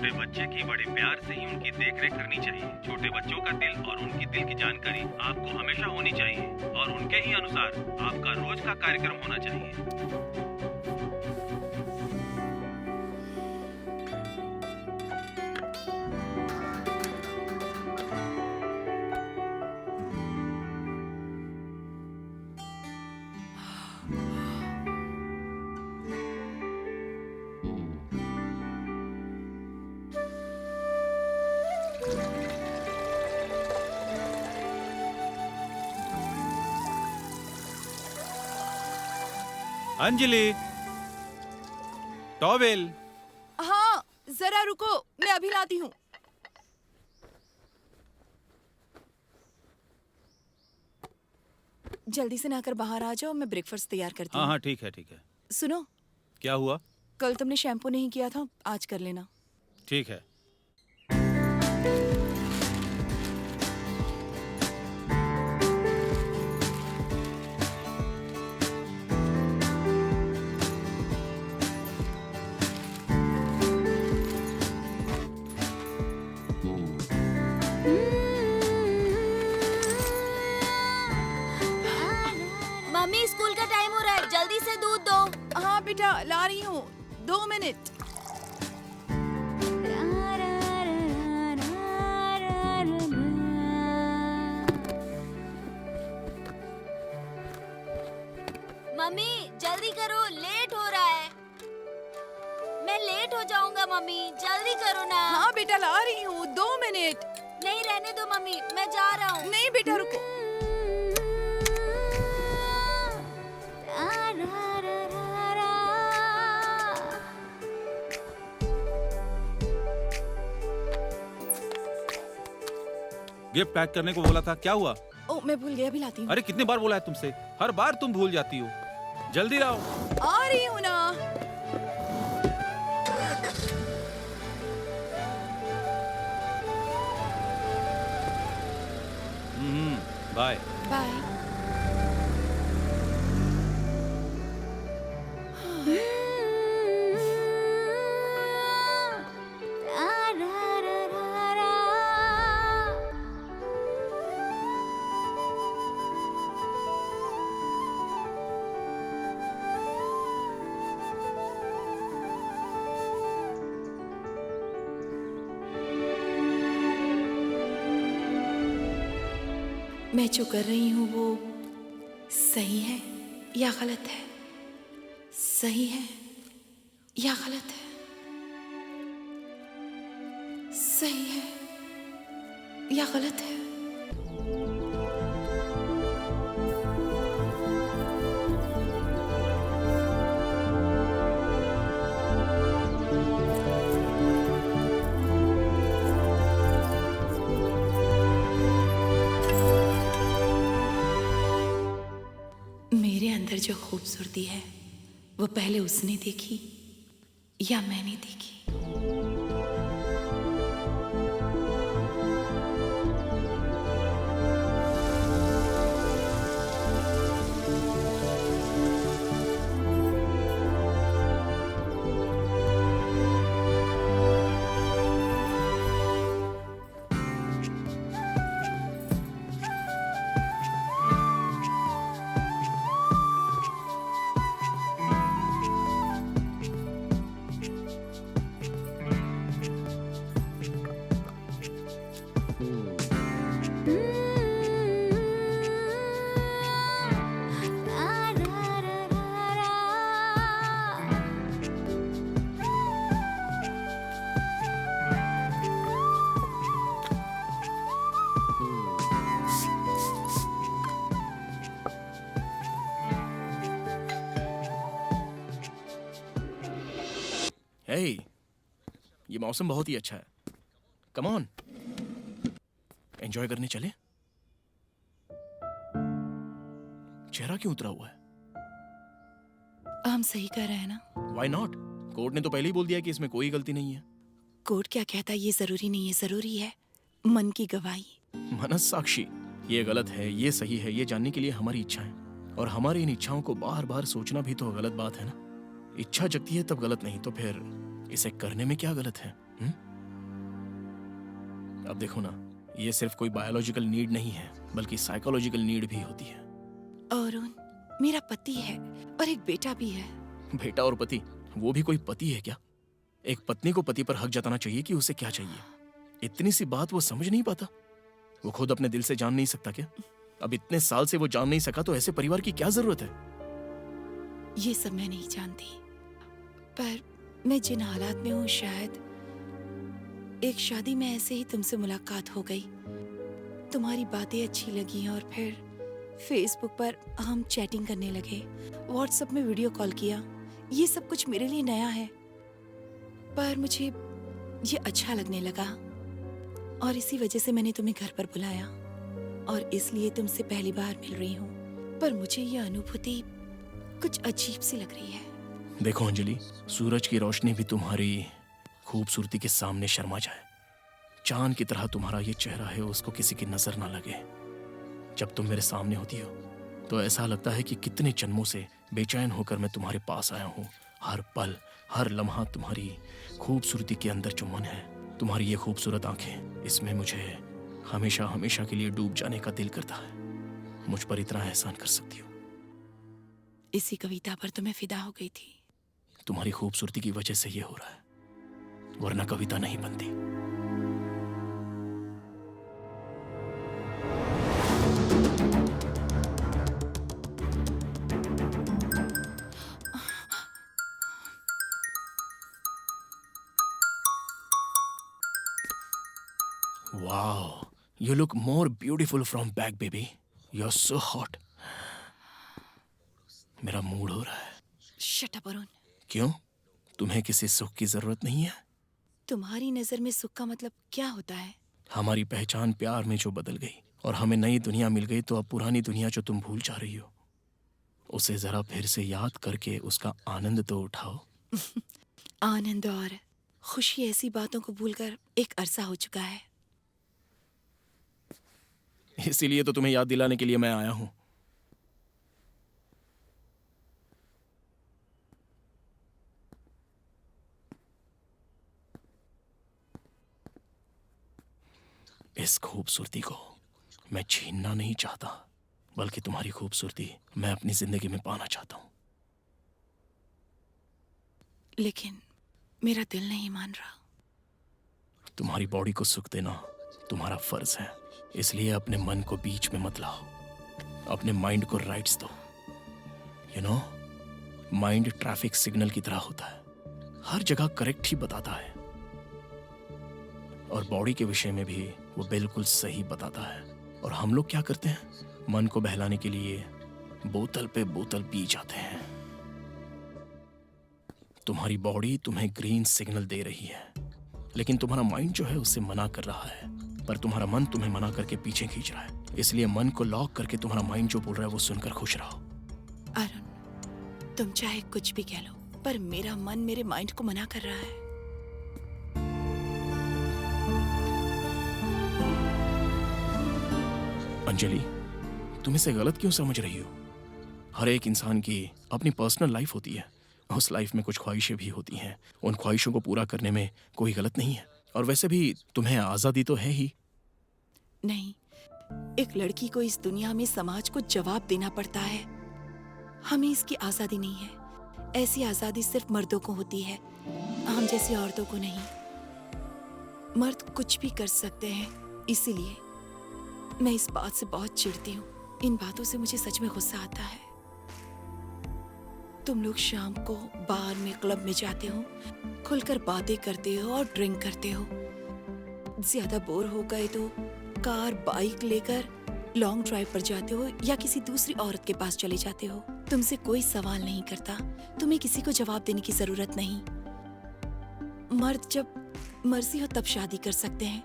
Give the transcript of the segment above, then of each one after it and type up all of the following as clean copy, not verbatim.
छोटे बच्चे की बड़े प्यार से ही उनकी देखरेख करनी चाहिए। छोटे बच्चों का दिल और उनकी दिल की जानकारी आपको हमेशा होनी चाहिए और उनके ही अनुसार आपका रोज का कार्यक्रम होना चाहिए। अंजलि, टॉवेल। हाँ जरा रुको, मैं अभी लाती हूँ। जल्दी से नहाकर बाहर आ जाओ, मैं ब्रेकफास्ट तैयार करती हूँ। हाँ ठीक है ठीक है। सुनो, क्या हुआ? कल तुमने शैम्पू नहीं किया था, आज कर लेना। ठीक है। मम्मी स्कूल का टाइम हो रहा है, जल्दी से दूध दो। हाँ बेटा ला रही हूँ, 2 मिनट। मम्मी जल्दी करो, लेट हो रहा है। मैं लेट हो जाऊंगा मम्मी, जल्दी करो ना। हाँ बेटा ला रही हूँ, 2 मिनट। नहीं रहने दो मम्मी, मैं जा रहा हूँ। नहीं बेटा रुको। गिफ्ट पैक करने को बोला था, क्या हुआ? ओ मैं भूल गया, अभी लाती हूँ। अरे कितनी बार बोला है तुमसे, हर बार तुम भूल जाती हो। जल्दी लाओ। आ रही हूँ ना। Bye bye. मैं जो कर रही हूँ वो सही है या गलत है? सही है या गलत है? सही है या गलत है? मेरे अंदर जो खूबसूरती है वो पहले उसने देखी या मैंने देखी? हे, ये मौसम बहुत ही अच्छा है। कम ऑन, एंजॉय करने चले। चेहरा क्यों उतरा हुआ है? हम सही कर रहे हैं ना? Why not? कोर्ट ने तो पहले ही बोल दिया कि इसमें कोई गलती नहीं है। कोर्ट क्या कहता है ये जरूरी नहीं है, जरूरी है मन की गवाही। मनस साक्षी, ये गलत है, ये सही है, ये जानने के लिए हमारी इच्छा है, और हमारी इन इच्छाओं को बार बार सोचना भी तो गलत बात है ना। इच्छा जगती है तब गलत नहीं, तो फिर इसे करने में क्या गलत है? अब देखो ना, ये सिर्फ कोई बायोलॉजिकल नीड नहीं है, बल्कि साइकोलॉजिकल नीड भी होती है। अरुण, मेरा पति है और एक बेटा भी है। बेटा और पति, वो भी कोई पति है क्या? एक पत्नी को पति पर हक जताना चाहिए कि उसे क्या चाहिए। इतनी सी बात वो समझ नहीं पाता? वो खुद अपने दिल से जान नहीं सकता क्या? अब इतने साल से वो जान नहीं सका तो ऐसे परिवार की क्या जरूरत है? ये सब मैं नहीं जानती, पर मैं जिन हालात में हूँ, शायद एक शादी में ऐसे ही तुमसे मुलाकात हो गई, तुम्हारी बातें अच्छी लगी और फिर फेसबुक पर हम चैटिंग करने लगे, व्हाट्सएप में वीडियो कॉल किया। ये सब कुछ मेरे लिए नया है, पर मुझे ये अच्छा लगने लगा और इसी वजह से मैंने तुम्हें घर पर बुलाया और इसलिए तुमसे पहली बार मिल रही हूँ। पर मुझे ये अनुभूति कुछ अजीब सी लग रही है। देखो अंजलि, सूरज की रोशनी भी तुम्हारी खूबसूरती के सामने शर्मा जाए। चांद की तरह तुम्हारा ये चेहरा है, उसको किसी की नजर ना लगे। जब तुम मेरे सामने होती हो तो ऐसा लगता है कि कितने जन्मों से बेचैन होकर मैं तुम्हारे पास आया हूँ। हर पल, हर लम्हा तुम्हारी खूबसूरती के अंदर जो मन है, तुम्हारी ये खूबसूरत आंखें, इसमें मुझे हमेशा हमेशा के लिए डूब जाने का दिल करता है। मुझ पर इतना एहसान कर सकती हो। इसी कविता पर तो मैं फिदा हो गई थी। तुम्हारी खूबसूरती की वजह से ये हो रहा है, वरना कविता नहीं बनती। Wow, you look more beautiful from back, baby. You're so hot. मेरा मूड हो रहा है। शट अप अरुण, क्यों? तुम्हें किसी सुख की जरूरत नहीं है? तुम्हारी नजर में सुख का मतलब क्या होता है? हमारी पहचान प्यार में जो बदल गई और हमें नई दुनिया मिल गई, तो अब पुरानी दुनिया जो तुम भूल जा रही हो, उसे जरा फिर से याद करके उसका आनंद तो उठाओ। आनंद और खुशी ऐसी बातों को भूलकर एक अरसा हो चुका है। इसीलिए तो तुम्हें याद दिलाने के लिए मैं आया हूं। इस खूबसूरती को मैं छीनना नहीं चाहता, बल्कि तुम्हारी खूबसूरती मैं अपनी जिंदगी में पाना चाहता हूं। लेकिन मेरा दिल नहीं मान रहा। तुम्हारी बॉडी को सुख देना तुम्हारा फर्ज है, इसलिए अपने मन को बीच में मत लाओ। अपने माइंड को राइट्स दो। You know, mind traffic signal की तरह होता है, हर जगह करेक्ट ही बताता है, और बॉडी के विषय में भी वो बिल्कुल सही बताता है। और हम लोग क्या करते हैं? मन को बहलाने के लिए बोतल पे बोतल पी जाते हैं। तुम्हारी बॉडी तुम्हें ग्रीन सिग्नल दे रही है, लेकिन तुम्हारा माइंड जो है उससे मना कर रहा है, पर तुम्हारा मन तुम्हें मना करके पीछे खींच रहा है। इसलिए मन को लॉक करके तुम्हारा माइंड जो बोल रहा है वो सुनकर खुश रहो। अरुण, तुम चाहे कुछ भी कह लो, पर मेरा मन मेरे माइंड को मना कर रहा है। अंजलि, तुम इसे गलत क्यों समझ रही हो? हर एक इंसान की अपनी पर्सनल लाइफ होती है, उस लाइफ में कुछ ख्वाहिशें भी होती हैं। उन ख्वाहिशों को पूरा करने में कोई गलत नहीं है, और वैसे भी तुम्हें आज़ादी तो है ही। नहीं, एक लड़की को इस दुनिया में समाज को जवाब देना पड़ता है। हमें इसकी आज़ादी नहीं है। ऐसी आज़ादी सिर्फ मर्दों को होती है, हम जैसी औरतों को नहीं। मर्द कुछ भी कर सकते हैं, इसीलिए मैं इस बात से बहुत चिढ़ती हूँ। इन बातों से मुझे सच में गुस्सा आता है। तुम लोग शाम को बार में, क्लब में जाते हो, खुलकर बातें करते हो और ड्रिंक करते हो। ज्यादा बोर हो गए तो कार, बाइक लेकर लॉन्ग ड्राइव पर जाते हो या किसी दूसरी औरत के पास चले जाते हो। तुमसे कोई सवाल नहीं करता, तुम्हें किसी को जवाब देने की जरूरत नहीं। मर्द जब मर्जी हो तब शादी कर सकते हैं,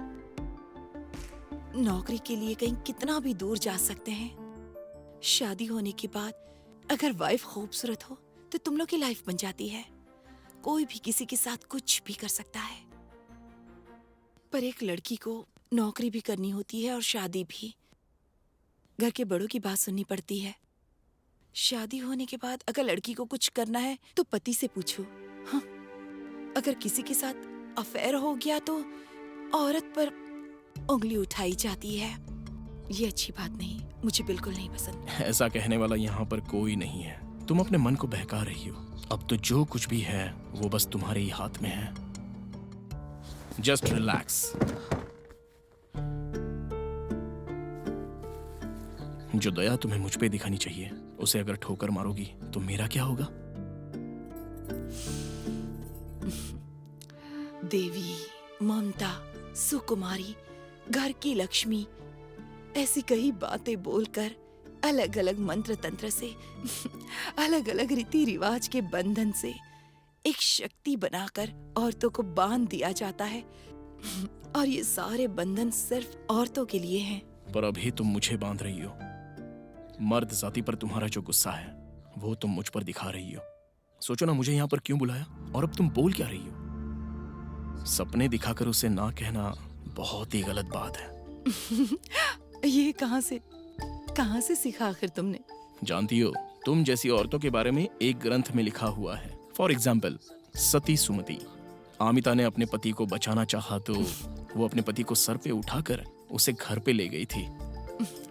नौकरी के लिए कहीं कितना भी दूर जा सकते हैं। शादी होने के बाद अगर वाइफ खूबसूरत हो तो तुम लोग की लाइफ बन जाती है। कोई भी किसी के साथ कुछ भी कर सकता है, पर एक लड़की को नौकरी भी करनी होती है और शादी भी। घर के बड़ों की बात सुननी पड़ती है। शादी होने के बाद अगर लड़की को कुछ करना है तो पति से पूछो। हाँ, अगर किसी के साथ अफेयर हो गया तो औरत पर उंगली उठाई जाती है। ये अच्छी बात नहीं, मुझे बिल्कुल नहीं पसंद। ऐसा कहने वाला यहाँ पर कोई नहीं है। तुम अपने मन को बहका रही हो। अब तो जो कुछ भी है वो बस तुम्हारे ही हाथ में है। Just relax. जो दया तुम्हें मुझ पे दिखानी चाहिए, उसे अगर ठोकर मारोगी तो मेरा क्या होगा? देवी, ममता, सुकुमारी, घर की लक्ष्मी, ऐसी कई बातें बोलकर अलग अलग मंत्र तंत्र से अलग अलग रीति रिवाज के बंधन से एक शक्ति बनाकर औरतों को बांध दिया जाता है। और ये सारे बंधन सिर्फ औरतों के लिए हैं। पर अभी तुम मुझे बांध रही हो। मर्द जाति पर तुम्हारा जो गुस्सा है वो तुम मुझ पर दिखा रही हो। सोचो ना, मुझे यहाँ पर क्यों बुलाया और अब तुम बोल क्या रही हो? सपने दिखाकर उसे ना कहना बहुत ही गलत बात है। ये कहाँ से सीखा आखिर तुमने? जानती हो, तुम जैसी औरतों के बारे में एक ग्रंथ में लिखा हुआ है। फॉर एग्जाम्पल, सती सुमति। आमिता ने अपने पति को बचाना चाहा तो वो अपने पति को सर पे उठाकर उसे घर पे ले गई थी।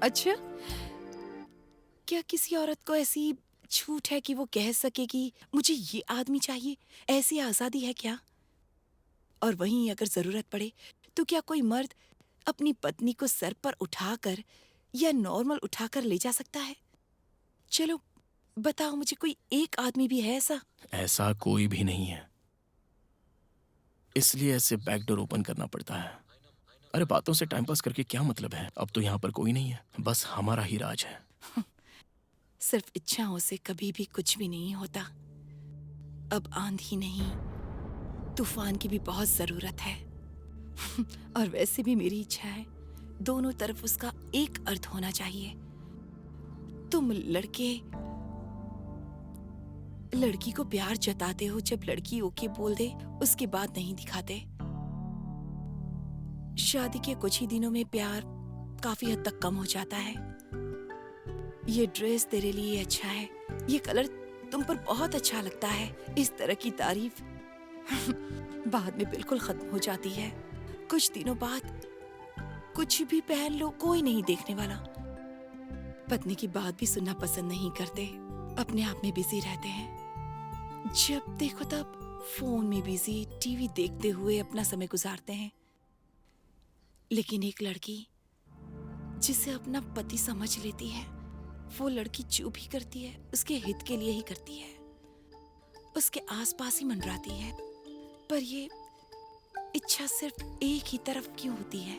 अच्छा, क्या किसी औरत को ऐसी छूट है कि वो कह सके कि मुझे ये आदमी चाहिए? ऐसी आजादी है क्या? और वहीं अगर जरूरत पड़े तो क्या कोई मर्द अपनी पत्नी को सर पर उठाकर या नॉर्मल उठाकर ले जा सकता है? चलो बताओ, मुझे कोई एक आदमी भी है ऐसा? ऐसा कोई भी नहीं है, इसलिए ऐसे बैकडोर ओपन करना पड़ता है। अरे बातों से टाइम पास करके क्या मतलब है? अब तो यहाँ पर कोई नहीं है, बस हमारा ही राज है। सिर्फ इच्छाओं से कभी भी कुछ भी नहीं होता। अब आंधी नहीं, तूफान की भी बहुत जरूरत है। और वैसे भी मेरी इच्छा है, दोनों तरफ उसका एक अर्थ होना चाहिए। तुम लड़की को प्यार जताते हो, जब लड़की ओके बोल दे उसके बाद नहीं दिखाते। शादी के कुछ ही दिनों में प्यार काफी हद तक कम हो जाता है। ये ड्रेस तेरे लिए अच्छा है, ये कलर तुम पर बहुत अच्छा लगता है, इस तरह की तारीफ बाद में बिल्कुल खत्म हो जाती है। कुछ दिनों बाद कुछ भी पहन लो, कोई नहीं देखने वाला। पत्नी की बात भी सुनना पसंद नहीं करते, अपने आप में बिजी रहते हैं। जब देखो तब फोन में बिजी, टीवी देखते हुए अपना समय गुजारते हैं। लेकिन एक लड़की जिसे अपना पति समझ लेती है, वो लड़की जो भी करती है उसके हित के लिए ही करती है, उसके आसपास ही मंडराती है। पर ये इच्छा सिर्फ एक ही तरफ क्यों होती है?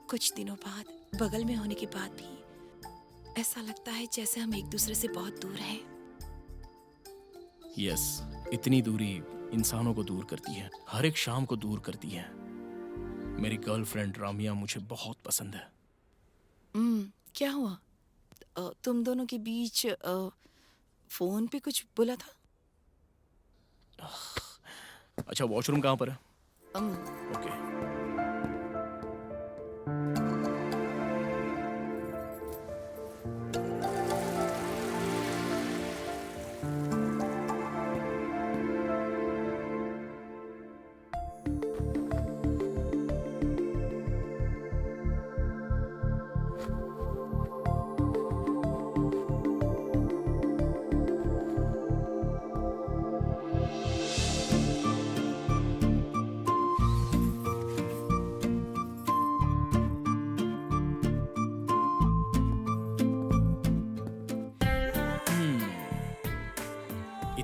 कुछ दिनों बाद, बगल में होने के बाद भी ऐसा लगता है जैसे हम एक दूसरे से बहुत दूर हैं। यस, इतनी दूरी इंसानों को दूर करती है, हर एक शाम को दूर करती है। मेरी गर्लफ्रेंड रामिया मुझे बहुत पसंद है। क्या हुआ? तुम दोनों के बीच फोन पे कुछ बोला था? अच्छा, वॉशरूम कहाँ पर है? अम, ओके।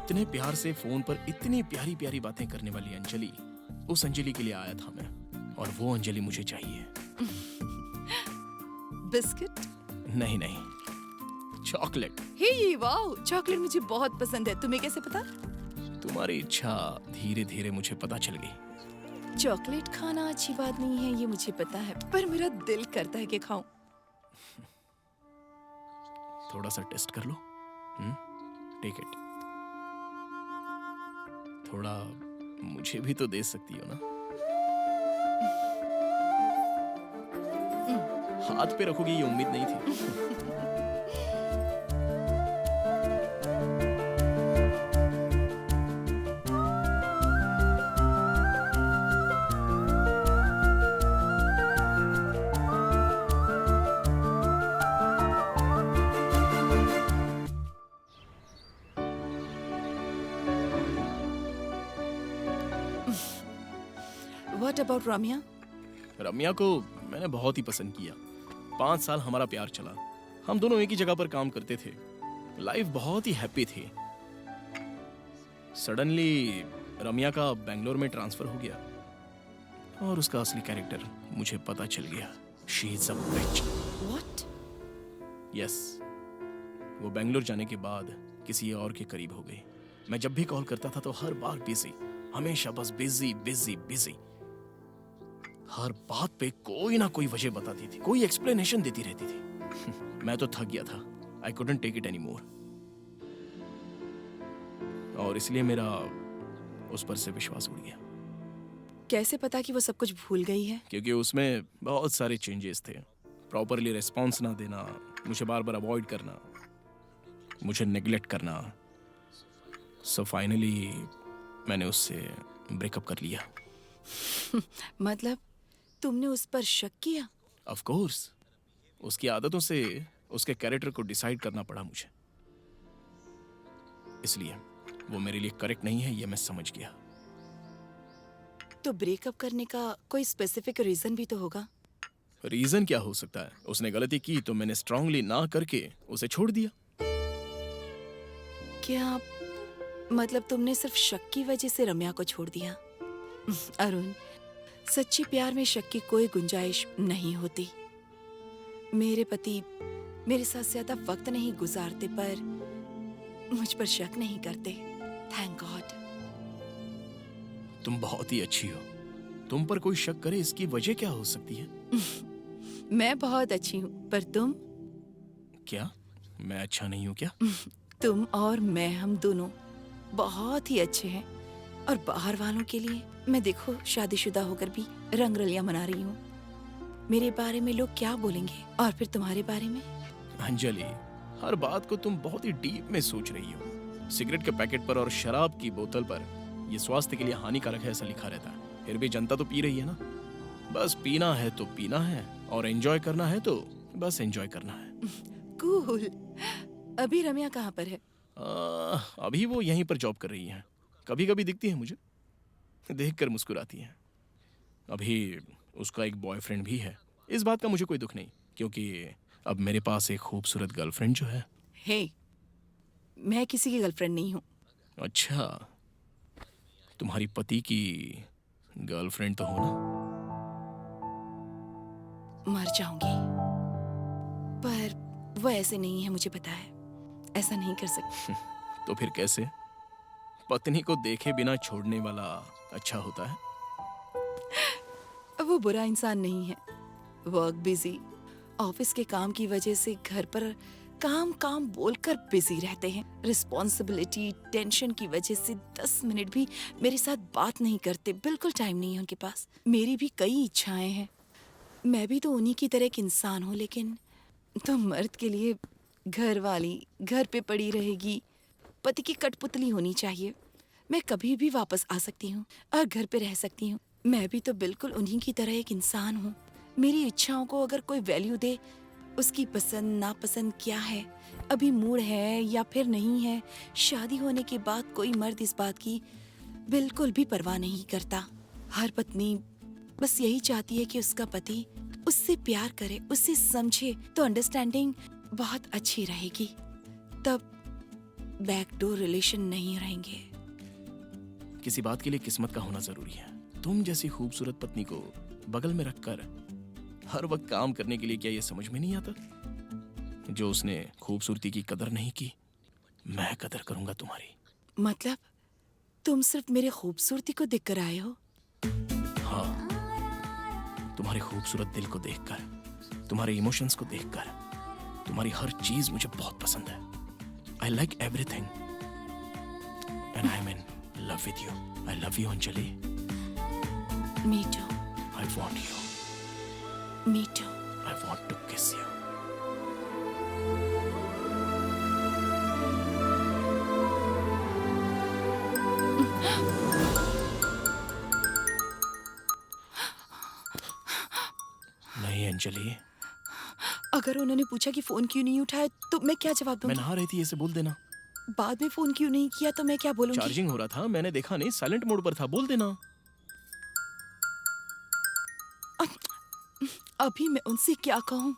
इतने प्यार से फोन पर इतनी प्यारी प्यारी बातें करने वाली अंजलि, उस अंजलि के लिए आया था मैं, और वो अंजलि मुझे चाहिए। बिस्किट? नहीं नहीं, चॉकलेट। हे वाओ, चॉकलेट मुझे बहुत पसंद है। तुम्हें कैसे पता? तुम्हारी इच्छा धीरे धीरे मुझे पता चल गई। चॉकलेट खाना अच्छी बात नहीं है, ये मुझे पता है, पर मेरा दिल करता है कि खाऊं। थोड़ा सा टेस्ट कर लो। Take it. थोड़ा मुझे भी तो दे सकती हो ना? हाथ पे रखोगी ये उम्मीद नहीं थी। व्हाट अबाउट रम्या? रम्या को मैंने बहुत ही पसंद किया। 5 साल हमारा प्यार चला। हम दोनों एक ही जगह पर काम करते थे। लाइफ बहुत ही हैप्पी थी। सडनली रम्या का बेंगलोर में ट्रांसफर हो गया और उसका असली कैरेक्टर मुझे पता चल गया। She is a bitch. What? Yes, वो बेंगलोर जाने के बाद किसी और के करीब हो गई। मैं जब भी कॉल करता था तो हर बार बिजी, हमेशा बस बिजी बिजी बिजी। हर बात पे कोई ना कोई वजह बताती थी, कोई एक्सप्लेनेशन देती रहती थी। मैं तो थक गया था। I couldn't take it anymore. और इसलिए मेरा उस पर से विश्वास उड़ गया। कैसे पता कि वो सब कुछ भूल गई है? क्योंकि उसमें बहुत सारे चेंजेस थे। प्रॉपरली रिस्पॉन्स ना देना, मुझे बार बार अवॉइड करना, मुझे नेग्लेक्ट करना। सो फाइनली मैंने उससे ब्रेकअप कर लिया। मतलब तुमने उस पर शक किया? ऑफ कोर्स, उसकी आदतों से उसके कैरेक्टर को डिसाइड करना पड़ा मुझे। इसलिए वो मेरे लिए करेक्ट नहीं है, ये मैं समझ गया। तो ब्रेकअप करने का कोई स्पेसिफिक रीजन भी तो होगा। रीजन क्या हो सकता है? उसने गलती की तो मैंने स्ट्रांगली ना करके उसे छोड़ दिया। क्या मतलब तुमने सिर्फ शक की वजह से रम्या को छोड़ दिया? अरुण, सच्चे प्यार में शक की कोई गुंजाइश नहीं होती। मेरे पति मेरे साथ ज्यादा वक्त नहीं गुजारते पर मुझ पर शक नहीं करते। Thank God. तुम बहुत ही अच्छी हो। तुम पर कोई शक करे इसकी वजह क्या हो सकती है? मैं बहुत अच्छी हूँ, पर तुम? क्या मैं अच्छा नहीं हूँ क्या? तुम और मैं, हम दोनों बहुत ही अच्छे हैं। और बाहर वालों के लिए मैं देखो शादीशुदा होकर भी रंग रलियां मना रही हूँ। मेरे बारे में लोग क्या बोलेंगे, और फिर तुम्हारे बारे में? अंजलि, हर बात को तुम बहुत ही डीप में सोच रही हो। सिगरेट के पैकेट पर और शराब की बोतल पर ये स्वास्थ्य के लिए हानिकारक है ऐसा लिखा रहता है, फिर भी जनता तो पी रही है ना। बस पीना है तो पीना है, और एंजॉय करना है तो बस एंजॉय करना है। कूल। अभी रम्या कहाँ पर है? अभी वो यहीं पर जॉब कर रही है। कभी कभी दिखती है मुझे, देखकर मुस्कुराती है। अभी उसका एक बॉयफ्रेंड भी है। इस बात का मुझे कोई दुख नहीं, क्योंकि अब मेरे पास एक खूबसूरत गर्लफ्रेंड जो है। हे, मैं किसी की गर्लफ्रेंड नहीं हूँ। अच्छा, तुम्हारी पति की गर्लफ्रेंड तो हो ना? मर जाऊंगी, पर वो ऐसे नहीं है, मुझे पता है। ऐसा नहीं कर सकती। तो फिर कैसे? पत्नी को देखे बिना छोड़ने वाला अच्छा होता है? वो बुरा इंसान नहीं है। वर्क बिजी, ऑफिस के काम की वजह से घर पर काम काम बोलकर बिजी रहते हैं। रिस्पॉन्सिबिलिटी, टेंशन की वजह से 10 मिनट भी मेरे साथ बात नहीं करते। बिल्कुल टाइम नहीं है उनके पास। मेरी भी कई इच्छाएं हैं। मैं भी तो उन्हीं की तरह एक इंसान हूँ, लेकिन तो मर्द के लिए घर वाली घर पे पड़ी रहेगी, पति की कठपुतली होनी चाहिए। मैं कभी भी वापस आ सकती हूँ और घर पे रह सकती हूँ। मैं भी तो बिल्कुल उन्हीं की तरह एक इंसान हूँ। मेरी इच्छाओं को अगर कोई वैल्यू दे, उसकी पसंद नापसंद क्या है, अभी मूड है या फिर नहीं है, शादी होने के बाद कोई मर्द इस बात की बिल्कुल भी परवाह नहीं करता। हर पत्नी बस यही चाहती है कि उसका पति उससे प्यार करे, उससे समझे, तो अंडरस्टैंडिंग बहुत अच्छी रहेगी। तब बैकडोर रिलेशन नहीं रहेंगे। किसी बात के लिए किस्मत का होना जरूरी है। तुम जैसी खूबसूरत पत्नी को बगल में रखकर हर वक्त काम करने के लिए क्या ये समझ में नहीं आता? जो उसने खूबसूरती की कदर नहीं की, मैं कदर करूंगा तुम्हारी। मतलब तुम सिर्फ मेरे खूबसूरती को देखकर आए हो? हाँ, तुम्हारे खूबसूरत दिल को देखकर, तुम्हारे इमोशंस को देखकर, तुम्हारी हर चीज मुझे बहुत पसंद है। I like everything, and I'm in love with you. I love you, Anjali. Me too. I want you. Me too. I want to kiss you. नहीं अंजलि, अगर उन्होंने पूछा कि फोन क्यों नहीं उठाया तो मैं क्या जवाब मैं दूंगी? नहा रही थी, ऐसे बोल देना। बाद में फोन क्यों नहीं किया तो मैं क्या बोलूंगी? चार्जिंग हो रहा था, मैंने देखा नहीं, साइलेंट मोड पर था, बोल देना। अभी मैं उनसे क्या कहूँ?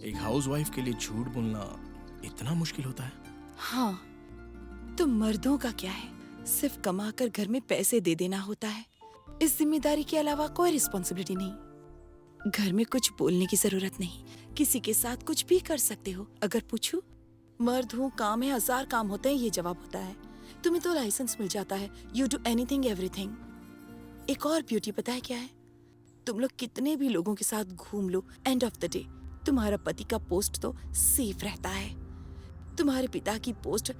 एक हाउसवाइफ के लिए झूठ बोलना इतना मुश्किल होता है? हाँ, तो मर्दों का क्या है? सिर्फ कमाकर घर में पैसे दे देना होता है। इस जिम्मेदारी के अलावा कोई रिस्पॉन्सिबिलिटी नहीं। घर में कुछ बोलने की जरूरत नहीं, किसी के साथ कुछ भी कर सकते हो। अगर पूछूं, मर्द हूँ, काम है, 1000 काम होते हैं, ये जवाब होता है। तुम्हें तो लाइसेंस मिल जाता है, यू डू एनीथिंग एवरीथिंग। एक और ब्यूटी पता है क्या है? तुम लोग कितने भी लोगों के साथ घूम लो, एंड ऑफ द डे तुम्हारा पति का पोस्ट तो सेफ रहता है। तुम्हारे पिता की पोस्ट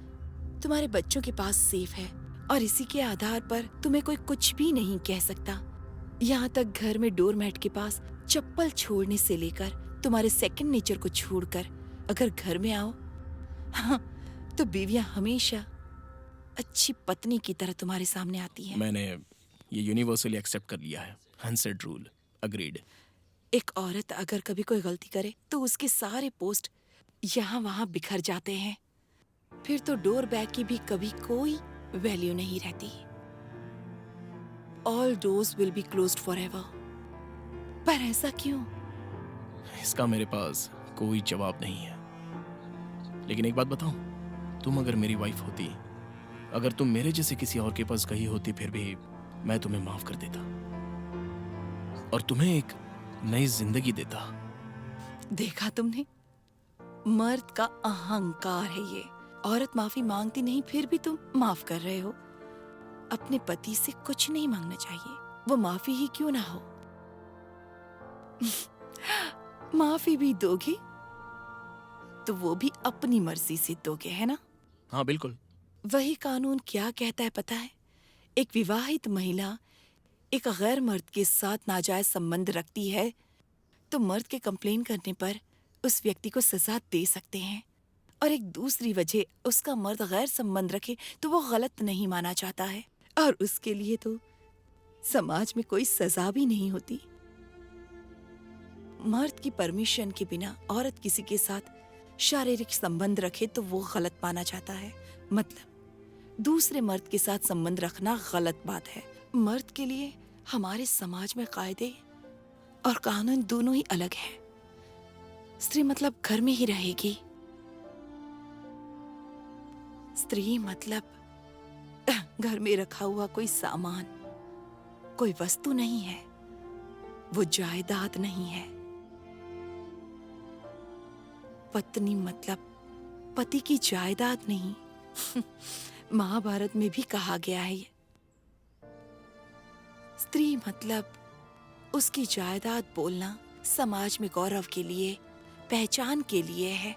तुम्हारे बच्चों के पास सेफ है, और इसी के आधार पर तुम्हें कोई कुछ भी नहीं कह सकता। यहाँ तक घर में डोरमैट के पास चप्पल छोड़ने से लेकर तुम्हारे सेकंड नेचर को छोड़कर अगर घर में आओ, हाँ, तो बीवियां हमेशा अच्छी पत्नी की तरह तुम्हारे सामने आती हैं। मैंने ये यूनिवर्सली एक्सेप्ट कर लिया है। Unsaid rule, agreed. एक औरत अगर कभी कोई गलती करे तो उसके सारे पोस्ट यहाँ वहाँ बिखर जाते हैं। फिर तो डोर बैग की भी कभी कोई वैल्यू नहीं रहती। All doors will be closed forever. पर ऐसा क्यों? इसका मेरे पास कोई जवाब नहीं है। लेकिन एक बात बताऊं, तुम अगर मेरी वाइफ होती, अगर तुम मेरे जैसे किसी और के पास गई होती, फिर भी मैं तुम्हें माफ कर देता और तुम्हें एक नई जिंदगी देता। देखा तुमने, मर्द का अहंकार है ये। औरत माफी मांगती नहीं, फिर भी तुम माफ कर रहे हो। अपने पति से कुछ नहीं मांगना चाहिए, वो माफी ही क्यों ना हो। माफी भी दोगे तो वो भी अपनी मर्जी से दोगे, है ना? हाँ बिल्कुल। वही कानून क्या कहता है पता है? एक विवाहित महिला एक गैर मर्द के साथ नाजायज संबंध रखती है तो मर्द के कंप्लेन करने पर उस व्यक्ति को सजा दे सकते हैं, और एक दूसरी वजह उसका मर्द गैर संबंध रखे तो वो गलत नहीं माना जाता है, और उसके लिए तो समाज में कोई सजा भी नहीं होती। मर्द की परमिशन के बिना औरत किसी के साथ शारीरिक संबंध रखे तो वो गलत माना जाता है। मतलब दूसरे मर्द के साथ संबंध रखना गलत बात है। मर्द के लिए हमारे समाज में कायदे और कानून दोनों ही अलग है। स्त्री मतलब घर में ही रहेगी। स्त्री मतलब घर में रखा हुआ कोई सामान, कोई वस्तु नहीं है, वो जायदाद नहीं है। पत्नी मतलब पति की जायदाद नहीं। महाभारत में भी कहा गया है ये। स्त्री मतलब उसकी जायदाद बोलना समाज में गौरव के लिए, पहचान के लिए है।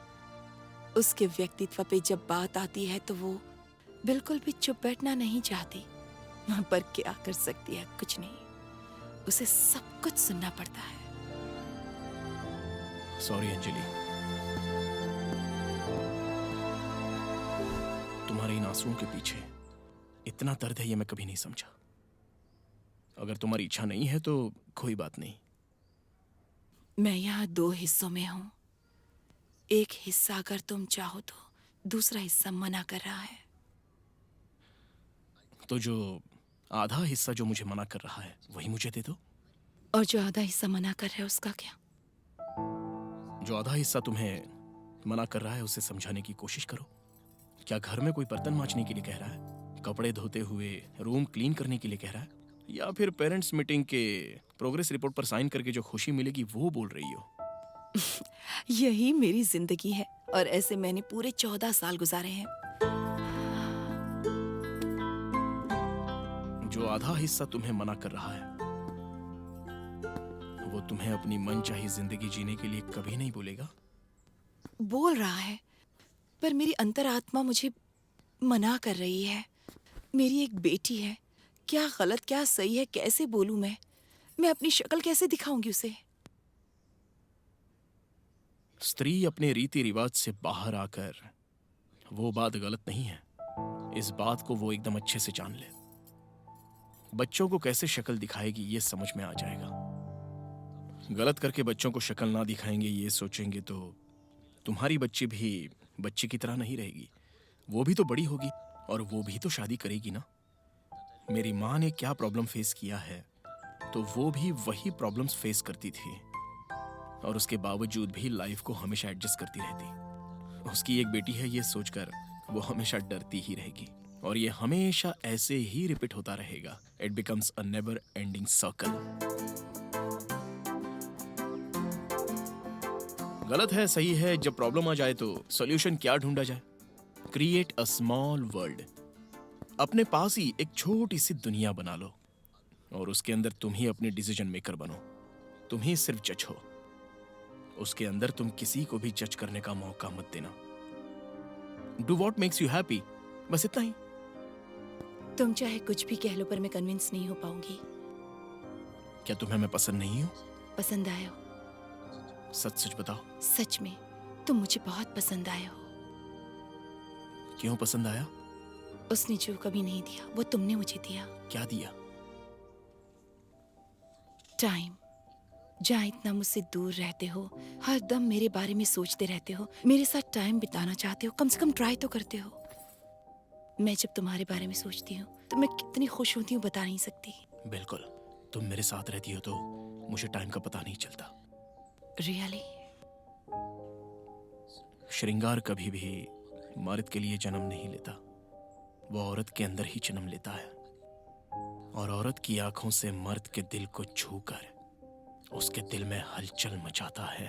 उसके व्यक्तित्व पे जब बात आती है तो वो बिल्कुल भी चुप बैठना नहीं चाहती, पर क्या कर सकती है? कुछ नहीं, उसे सब कुछ सुनना पड़ता है। सॉरी अंजलि, तुम्हारे इन आंसुओं के पीछे इतना दर्द है ये मैं कभी नहीं समझा। अगर तुम्हारी इच्छा नहीं है तो कोई बात नहीं। मैं यहाँ 2 हिस्सों में हूँ। एक हिस्सा अगर तुम चाहो तो दूसरा हिस्सा मना कर रहा है। तो जो आधा हिस्सा जो मुझे मना कर रहा है वही मुझे दे दो। और जो आधा हिस्सा मना कर रहा है उसका क्या? जो आधा हिस्सा तुम्हें मना कर रहा है उसे समझाने की कोशिश करो। क्या घर में कोई बर्तन मांजने के लिए कह रहा है, कपड़े धोते हुए रूम क्लीन करने के लिए कह रहा है, या फिर पेरेंट्स मीटिंग के प्रोग्रेस रिपोर्ट पर साइन करके जो खुशी मिलेगी वो बोल रही हो? यही मेरी जिंदगी है, और ऐसे मैंने पूरे 14 साल गुजारे हैं। जो आधा हिस्सा तुम्हें मना कर रहा है वो तुम्हें अपनी मनचाही जिंदगी जीने के लिए कभी नहीं बोलेगा। बोल रहा है, पर मेरी अंतरात्मा मुझे मना कर रही है। मेरी एक बेटी है, क्या गलत क्या सही है कैसे बोलूं मैं अपनी शक्ल कैसे दिखाऊंगी उसे? स्त्री अपने रीति रिवाज से बाहर आकर वो बात गलत नहीं है, इस बात को वो एकदम अच्छे से जान ले। बच्चों को कैसे शक्ल दिखाएगी ये समझ में आ जाएगा। गलत करके बच्चों को शक्ल ना दिखाएंगे ये सोचेंगे तो तुम्हारी बच्ची भी बच्ची की तरह नहीं रहेगी। वो भी तो बड़ी होगी और वो भी तो शादी करेगी ना। मेरी माँ ने क्या प्रॉब्लम फेस किया है तो वो भी वही प्रॉब्लम्स फेस करती थी और उसके बावजूद भी लाइफ को हमेशा एडजस्ट करती रहती। उसकी एक बेटी है ये सोचकर वो हमेशा डरती ही रहेगी और ये हमेशा ऐसे ही रिपीट होता रहेगा। It becomes a never ending circle. गलत है सही है, जब प्रॉब्लम आ जाए तो सॉल्यूशन क्या ढूंढा जाए? Create a small world. अपने पास ही एक छोटी सी दुनिया बना लो और उसके अंदर तुम ही अपने डिसीजन मेकर बनो। तुम ही सिर्फ जज हो। उसके अंदर तुम किसी को भी जज करने का मौका मत देना। Do what makes you happy, बस इतना ही। तुम चाहे कुछ भी कह लो पर मैं कन्विंस नहीं हो पाऊंगी। क्या तुम्हें मैं पसंद नहीं हूं? पसंद आए हो, सच सच बताओ। सच में तुम मुझे बहुत पसंद आए हो। क्यों पसंद आया? उसने जो कभी नहीं दिया वो तुमने मुझे दिया। क्या दिया? टाइम। जहाँ इतना मुझसे दूर रहते हो, हर दम मेरे बारे में सोचते रहते हो, मेरे साथ टाइम बिताना चाहते हो, कम से कम ट्राई तो करते हो। मैं जब तुम्हारे बारे में सोचती हूँ तो मैं कितनी खुश होती हूँ बता नहीं सकती। बिल्कुल, तुम मेरे साथ रहती हो तो मुझे टाइम का पता नहीं चलता। रियली? श्रृंगार कभी भी मर्द के लिए जन्म नहीं लेता, वो औरत के अंदर ही जन्म लेता है और औरत की आंखों से मर्द के दिल को छूकर उसके दिल में हलचल मचाता है।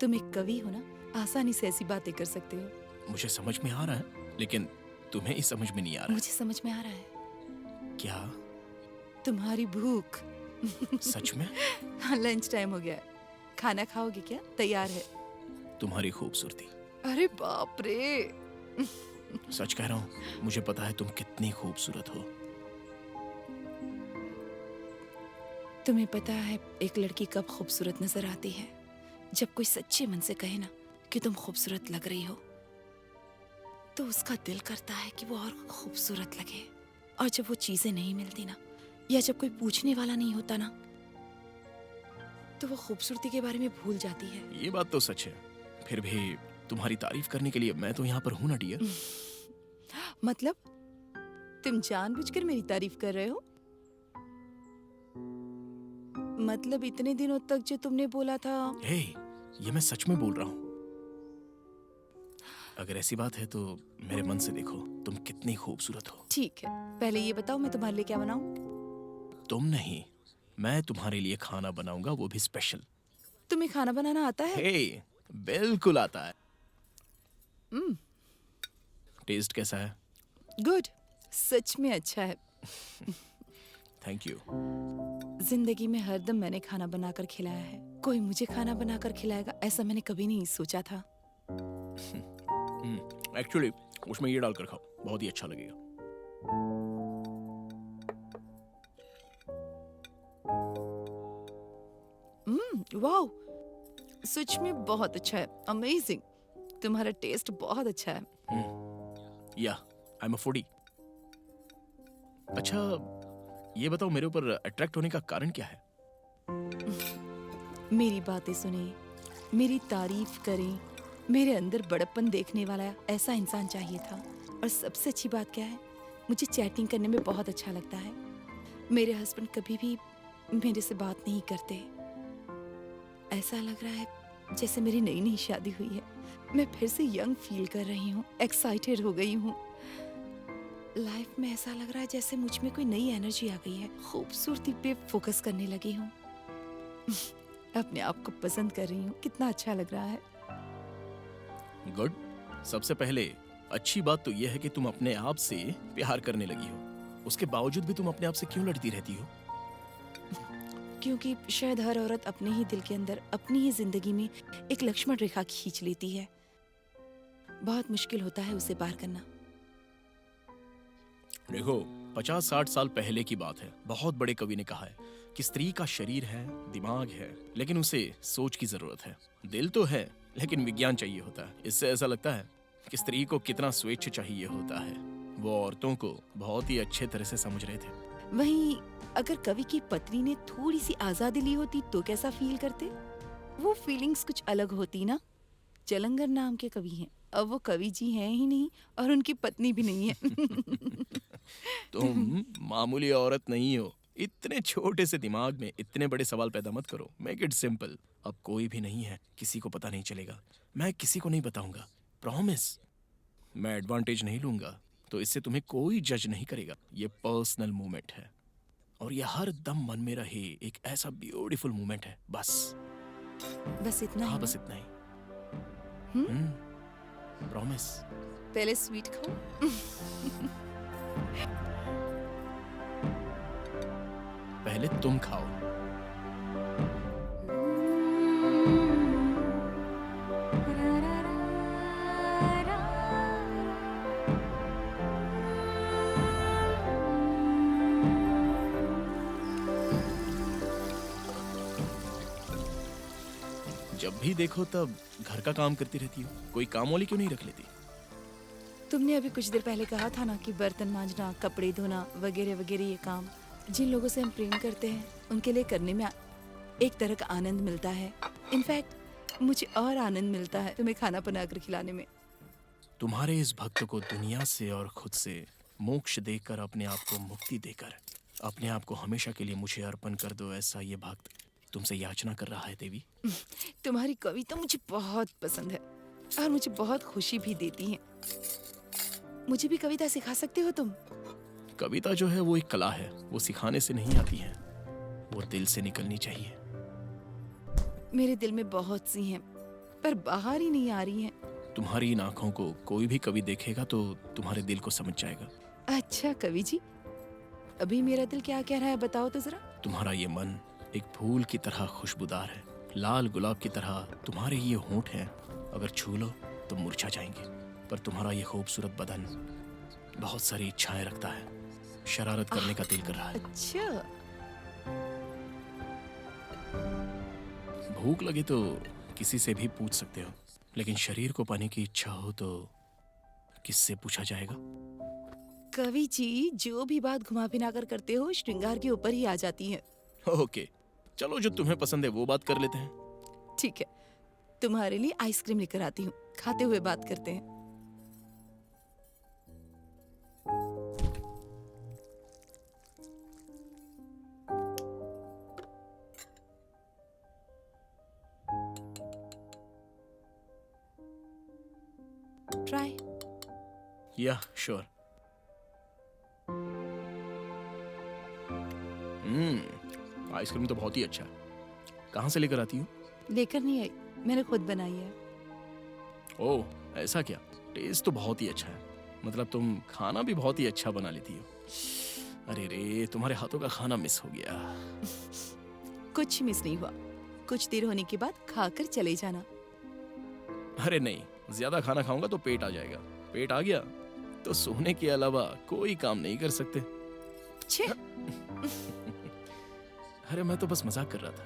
तुम एक कवि हो ना, आसानी से ऐसी बातें कर सकते हो। मुझे समझ में आ रहा है लेकिन तुम्हें ही समझ में नहीं आ रहा। मुझे समझ में आ रहा है। क्या? तुम्हारी भूख। सच में? हाँ, लंच टाइम हो गया है। खाना खाओगे क्या? तैयार है। तुम्हारी खूबसूरती। अरे बाप रे। सच कह रहा हूँ, मुझे पता है तुम कितनी खूबसूरत हो। तुम्हें पता है एक लड़की कब खूबसूरत नजर आती है? जब कोई सच्चे मन से कहे ना कि तुम खूबसूरत लग रही हो तो उसका दिल करता है कि वो और खूबसूरत लगे। और जब वो चीजें नहीं मिलती ना, या जब कोई पूछने वाला नहीं होता ना, तो वो खूबसूरती के बारे में भूल जाती है। ये बात तो सच है, फिर भी तुम्हारी तारीफ करने के लिए मैं तो यहाँ पर हूँ ना डियर। मतलब तुम जानबूझकर मेरी तारीफ कर रहे हो? मतलब इतने दिनों तक जो तुमने बोला था। हे, ये मैं सच में बोल रहा हूँ। अगर ऐसी बात है तो मेरे मन से देखो, तुम कितनी खूबसूरत हो। ठीक है, पहले ये बताओ मैं तुम्हारे लिए क्या बनाऊं? तुम नहीं, मैं तुम्हारे लिए खाना बनाऊंगा, वो भी स्पेशल। तुम्हें खाना बनाना आता है? हे, बिल्कुल आता है। टेस्ट कैसा है? गुड, सच में अच्छा है। Thank you. जिंदगी में हरदम मैंने खाना बनाकर खिलाया है। कोई मुझे खाना बनाकर खिलाएगा ऐसा मैंने कभी नहीं सोचा था। एक्चुअली उसमें ये डालकर खाओ, बहुत ही अच्छा लगेगा। वाओ, सच में बहुत अच्छा है। अमेजिंग, तुम्हारा टेस्ट बहुत अच्छा है। या, आई एम अ फूडी। अच्छा, ये बताओ मेरे ऊपर अट्रैक्ट होने का कारण क्या है? मेरी बातें सुने, मेरी तारीफ करें, मेरे अंदर बड़प्पन देखने वाला ऐसा इंसान चाहिए था। और सबसे अच्छी बात क्या है, मुझे चैटिंग करने में बहुत अच्छा लगता है। मेरे हस्बैंड कभी भी मेरे से बात नहीं करते। ऐसा लग रहा है जैसे मेरी नई नई शादी हुई है। मैं फिर से यंग फील कर रही हूँ, एक्साइटेड हो गई हूँ। लाइफ में ऐसा लग रहा है जैसे मुझ में कोई नई एनर्जी आ गई है। खूबसूरती पे फोकस करने लगी हूँ। अपने आप को पसंद कर रही हूँ। कितना अच्छा लग रहा है। गुड। सबसे पहले अच्छी बात तो यह है कि तुम अपने आप से प्यार करने लगी हो। उसके बावजूद भी तुम अपने आप से क्यों लड़ती रहती हो? क्योंकि शायद हर औरत अपने ही दिल के अंदर, अपनी ही जिंदगी में एक लक्ष्मण रेखा खींच लेती है। बहुत मुश्किल होता है उसे पार करना। देखो, 50-60 साल पहले की बात है। बहुत बड़े कवि ने कहा है कि स्त्री का शरीर है, दिमाग है, लेकिन उसे सोच की जरूरत है। दिल तो है लेकिन विज्ञान चाहिए होता है। इससे ऐसा लगता है कि स्त्री को कितना स्वेच्छ चाहिए होता है। वो औरतों को बहुत ही अच्छे तरह से समझ रहे थे। वहीं अगर कवि की पत्नी ने थोड़ी सी आजादी ली होती तो कैसा फील करते? वो फीलिंग्स कुछ अलग होती ना। चलंगर नाम के कवि हैं, अब वो कवि जी हैं ही नहीं और उनकी पत्नी भी नहीं है। तुम मामूली औरत नहीं हो। इतने छोटे से दिमाग में इतने बड़े सवाल पैदा मत करो। Make it simple. अब कोई भी नहीं है, किसी को पता नहीं चलेगा। मैं किसी को नहीं बताऊंगा, प्रॉमिस। मैं एडवांटेज नहीं लूंगा, तो इससे तुम्हें कोई जज नहीं करेगा। ये पर्सनल मोमेंट है और ये हर दम मन में रहे एक ऐसा ब्यूटीफुल मोमेंट है। बस बस इतना हाँ, ही बस ना? इतना ही। हम्म? प्रॉमिस। पहले स्वीट खाओ। पहले तुम खाओ। जब भी देखो तब घर का काम करती रहती हो। कोई काम वाली क्यों नहीं रख लेती? तुमने अभी कुछ देर पहले कहा था ना कि बर्तन मांजना, कपड़े धोना वगैरह वगैरह ये काम जिन लोगों से हम प्रेम करते हैं उनके लिए करने में एक तरह का आनंद मिलता है। इनफैक्ट मुझे और आनंद मिलता है तुम्हें खाना बनाकर खिलाने में। तुम्हारे इस भक्त को दुनिया से और खुद से मोक्ष देकर, अपने आप को मुक्ति देकर, अपने आप को हमेशा के लिए मुझे अर्पण कर दो, ऐसा ये भक्त तुमसे याचना कर रहा है देवी। तुम्हारी कविता मुझे बहुत पसंद है और मुझे बहुत खुशी भी देती है। मुझे भी कविता सिखा सकते हो तुम? कविता जो है वो एक कला है, वो सिखाने से नहीं आती है, वो दिल से निकलनी चाहिए। मेरे दिल में बहुत सी हैं पर बाहर ही नहीं आ रही हैं। तुम्हारी इन आंखों को कोई भी कवि देखेगा तो तुम्हारे दिल को समझ जाएगा। अच्छा कवि जी, अभी मेरा दिल क्या कह रहा है बताओ तो जरा। तुम्हारा ये मन एक फूल की तरह खुशबूदार है, लाल गुलाब की तरह तुम्हारे ये होंठ हैं, अगर छू लो तो मुरझा जाएंगे। पर तुम्हारा ये खूबसूरत बदन बहुत सारी इच्छाएं रखता है, शरारत करने का दिल कर रहा है। अच्छा, भूख लगे तो किसी से भी पूछ सकते हो, लेकिन शरीर को पाने की इच्छा हो तो किससे पूछा जाएगा? कवि जी जो भी बात घुमा फिरा कर करते हो श्रृंगार के ऊपर ही आ जाती है। ओके, चलो जो तुम्हें पसंद है वो बात कर लेते हैं। ठीक है, तुम्हारे लिए आइसक्रीम लेकर आती हूँ, खाते हुए बात करते हैं। ट्राई। या श्योर। आइसक्रीम तो बहुत ही अच्छा है। कहाँ से लेकर आती हो? लेकर नहीं आई, मैंने खुद बनाई है। ओह, ऐसा क्या? टेस्ट तो बहुत ही अच्छा है। मतलब तुम खाना भी बहुत ही अच्छा बना लेती हो। अरे रे, तुम्हारे हाथों का खाना मिस हो गया। कुछ मिस नहीं हुआ, कुछ देर होने के बाद खाकर चले जाना। अरे नहीं, ज्यादा खाना खाऊंगा तो पेट आ जाएगा। पेट आ गया तो सोने के अलावा कोई काम नहीं कर सकते। छे, अरे मैं तो बस मजाक कर रहा था।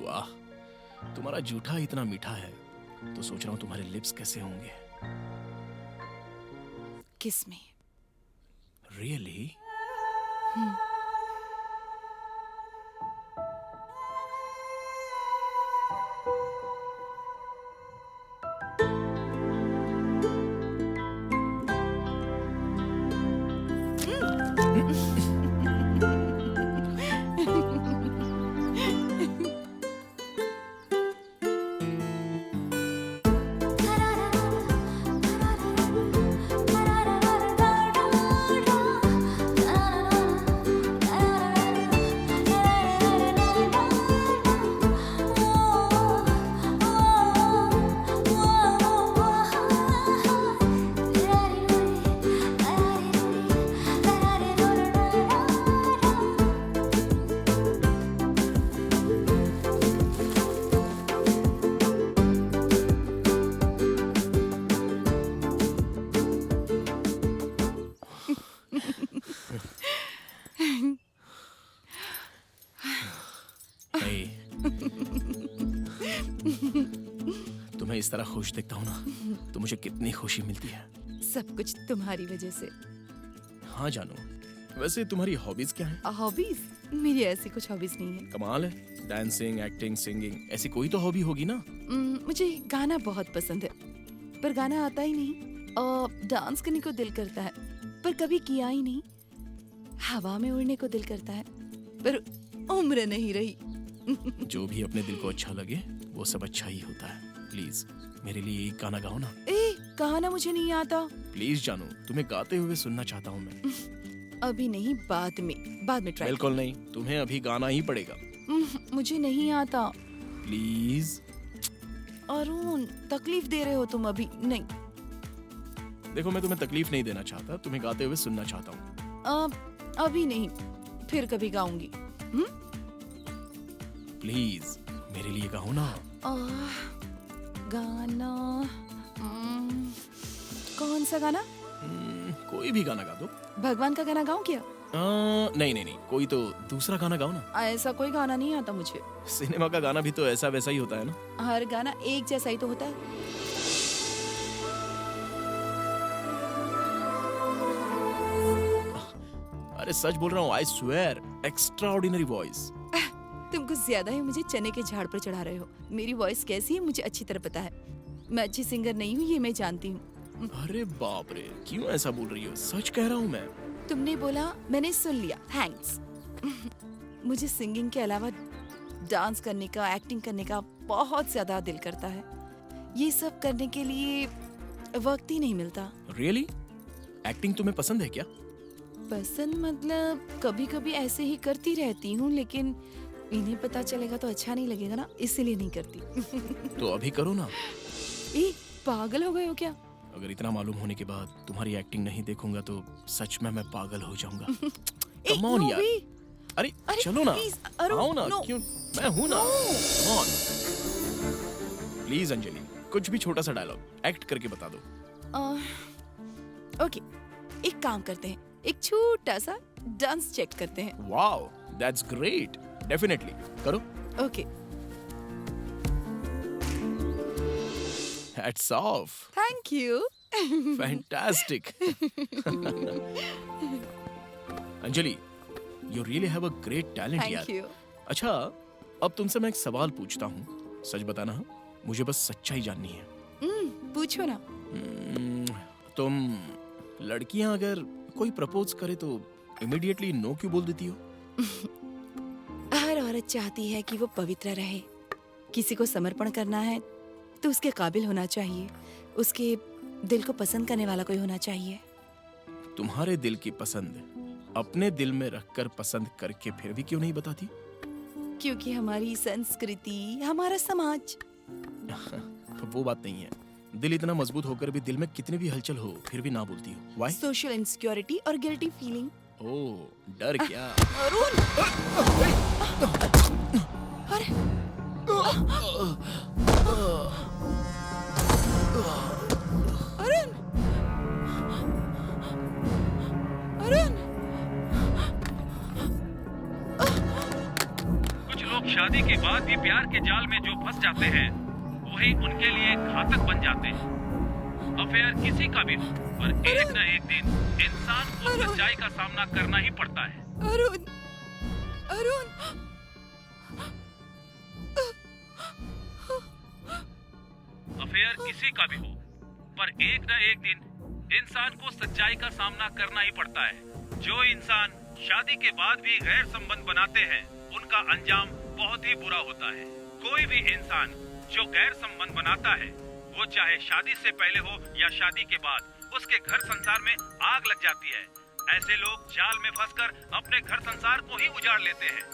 वाह, तुम्हारा जूठा इतना मीठा है तो सोच रहा हूँ तुम्हारे लिप्स कैसे होंगे। किस में? रियली? इस तरह खुश दिखता हूँ ना तो मुझे कितनी खुशी मिलती है। सब कुछ तुम्हारी वजह से। हाँ जानू, वैसे तुम्हारी हॉबीज क्या है? हॉबीज? मेरी ऐसी कुछ हॉबीज नहीं है। कमाल है, डांसिंग, एक्टिंग, सिंगिंग, ऐसी कोई तो हॉबी होगी ना? मुझे गाना बहुत पसंद है, पर गाना आता ही नहीं। और डांस करने को दिल करता है, पर कभी किया ही नहीं। हवा में उड़ने को दिल करता है, पर उम्र नहीं रही। जो भी अपने दिल को अच्छा लगे वो सब अच्छा ही होता है। प्लीज मेरे लिए एक गाना गाओ ना। गाना मुझे नहीं आता। प्लीज जानू, तुम्हें गाते हुए सुनना चाहता हूँ मैं। अभी नहीं, बाद में ट्राई। बिल्कुल नहीं, तुम्हें अभी गाना ही पड़ेगा। मुझे नहीं आता। प्लीज। अरुण, तकलीफ दे रहे हो तुम अभी। नहीं। देखो, मैं तुम्हें तकलीफ नहीं देना चाहता, तुम्हें गाते हुए सुनना चाहता हूँ। अभी नहीं, फिर कभी गाऊंगी। प्लीज मेरे लिए गाओ ना। गाना कौन सा गाना? कोई भी गाना गा दो। भगवान का गाना गाऊं क्या? नहीं, कोई तो दूसरा गाना गाओ ना। ऐसा कोई गाना नहीं आता मुझे। सिनेमा का गाना भी तो ऐसा वैसा ही होता है ना। हर गाना एक जैसा ही तो होता है। अरे सच बोल रहा हूँ, आई स्वेयर, एक्स्ट्राऑर्डिनरी वॉइस। तुम कुछ ज्यादा ही मुझे चने के झाड़ पर चढ़ा रहे हो। मेरी वॉइस कैसी है मुझे अच्छी तरह पता है। मैं अच्छी सिंगर नहीं हूँ, ये मैं जानती हूँ। अरे बाप रे, क्यों ऐसा बोल रही हो? सच कह रहा हूँ मैं। तुमने बोला, मैंने सुन लिया, थैंक्स। मुझे सिंगिंग के अलावा डांस करने का, एक्टिंग करने का बहुत ज्यादा दिल करता है। ये सब करने के लिए वक्त ही नहीं मिलता। रियली? एक्टिंग तुम्हें पसंद है क्या? पसंद मतलब कभी कभी ऐसे ही करती रहती हूँ, लेकिन इन्हें पता चलेगा तो अच्छा नहीं लगेगा ना, इसीलिए नहीं करती। तो अभी करो ना। पागल हो गए हो क्या? अगर इतना मालूम होने के बाद तुम्हारी एक्टिंग नहीं देखूंगा तो सच में मैं पागल हो जाऊंगा। कम ऑन यार। अरे चलो ना, आओ ना। क्यों? मैं हूं ना। कम ऑन प्लीज अंजलि, कुछ भी छोटा सा डायलॉग एक्ट करके बता दो। ओके, एक काम करते हैं, एक छोटा सा डांस चेक करते हैं। Wow, that's great. डेफिनेटली करो। Okay. Hats off. Thank you. Fantastic. Anjali, you really have a great talent यार। Thank you. अच्छा, अब तुमसे मैं एक सवाल पूछता हूँ, सच बताना। मुझे बस सच्चाई जाननी है। पूछो ना। तुम लड़कियां अगर कोई प्रपोज करे तो इमीडिएटली नो क्यों बोल देती हो? हर औरत चाहती है कि वो पवित्र रहे। किसी को समर्पण करना है तो उसके काबिल होना चाहिए, उसके दिल को पसंद करने वाला कोई होना चाहिए। तुम्हारे दिल की पसंद अपने दिल में रखकर पसंद करके फिर भी क्यों नहीं बताती? क्योंकि हमारी संस्कृति, हमारा समाज। तो वो बात नहीं है। दिल इतना मजबूत होकर भी दिल में कितनी भी हलचल हो फिर भी ना बोलती हो। व्हाई? सोशल इनसिक्योरिटी और गिल्टी फीलिंग। ओह, डर क्या? अरुण! अरे! अरुण! अरुण! कुछ लोग शादी के बाद भी प्यार के जाल में जो फंस जाते हैं, वही उनके लिए घातक बन जाते हैं। अफेयर किसी का भी हो, पर एक न एक दिन इंसान को सच्चाई का सामना करना ही पड़ता है। अरुण! अरुण! अफेयर किसी का भी हो, पर एक न एक दिन इंसान को सच्चाई का सामना करना ही पड़ता है। जो इंसान शादी के बाद भी गैर संबंध बनाते हैं, उनका अंजाम बहुत ही बुरा होता है। कोई भी इंसान जो गैर संबंध बनाता है, वो चाहे शादी से पहले हो या शादी के बाद, उसके घर संसार में आग लग जाती है। ऐसे लोग जाल में फंसकर अपने घर संसार को ही उजाड़ लेते हैं।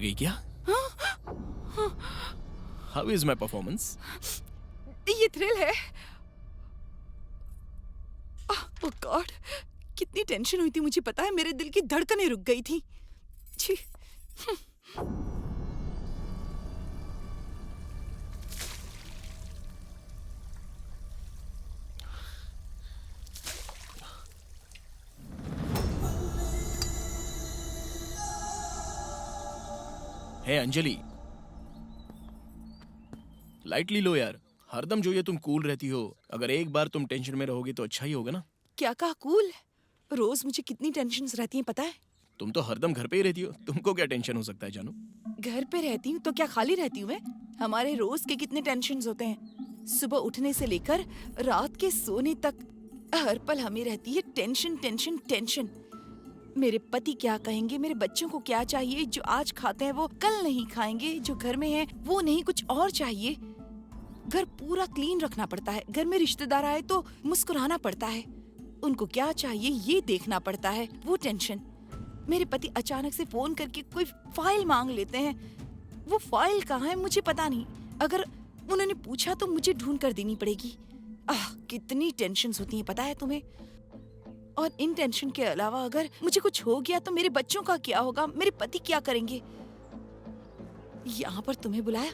गई क्या? How is my performance? ये थ्रिल है। ओह गॉड, कितनी टेंशन हुई थी मुझे पता है, मेरे दिल की धड़कनें रुक गई थी। छी। हे अंजलि, लाइटली लो यार। हरदम जो ये तुम कूल रहती हो, अगर एक बार तुम टेंशन में रहोगी तो अच्छा ही होगा ना। क्या कहा कूल? रोज मुझे कितनी टेंशन्स रहती हैं पता है। तुम तो हरदम घर पे ही रहती हो, तुमको क्या टेंशन हो सकता है जानू? घर पे रहती हूँ तो क्या खाली रहती हूँ मैं? हमारे रोज के कितने टेंशन्स होते हैं। सुबह उठने से लेकर रात के सोने तक हर पल हमें रहती है टेंशन टेंशन टेंशन। मेरे पति क्या कहेंगे, मेरे बच्चों को क्या चाहिए, जो आज खाते हैं वो कल नहीं खाएंगे, जो घर में है वो नहीं कुछ और चाहिए। घर पूरा क्लीन रखना पड़ता है, घर में रिश्तेदार आए तो मुस्कुराना पड़ता है, उनको क्या चाहिए ये देखना पड़ता है, वो टेंशन। मेरे पति अचानक से फोन करके कोई फाइल मांग लेते हैं, वो फाइल कहाँ है मुझे पता नहीं, अगर उन्होंने पूछा तो मुझे ढूंढ कर देनी पड़ेगी। कितनी टेंशन्स होती हैं पता है तुम्हें। और इन टेंशन के अलावा अगर मुझे कुछ हो गया तो मेरे बच्चों का क्या होगा, मेरे पति क्या करेंगे। यहाँ पर तुम्हें बुलाया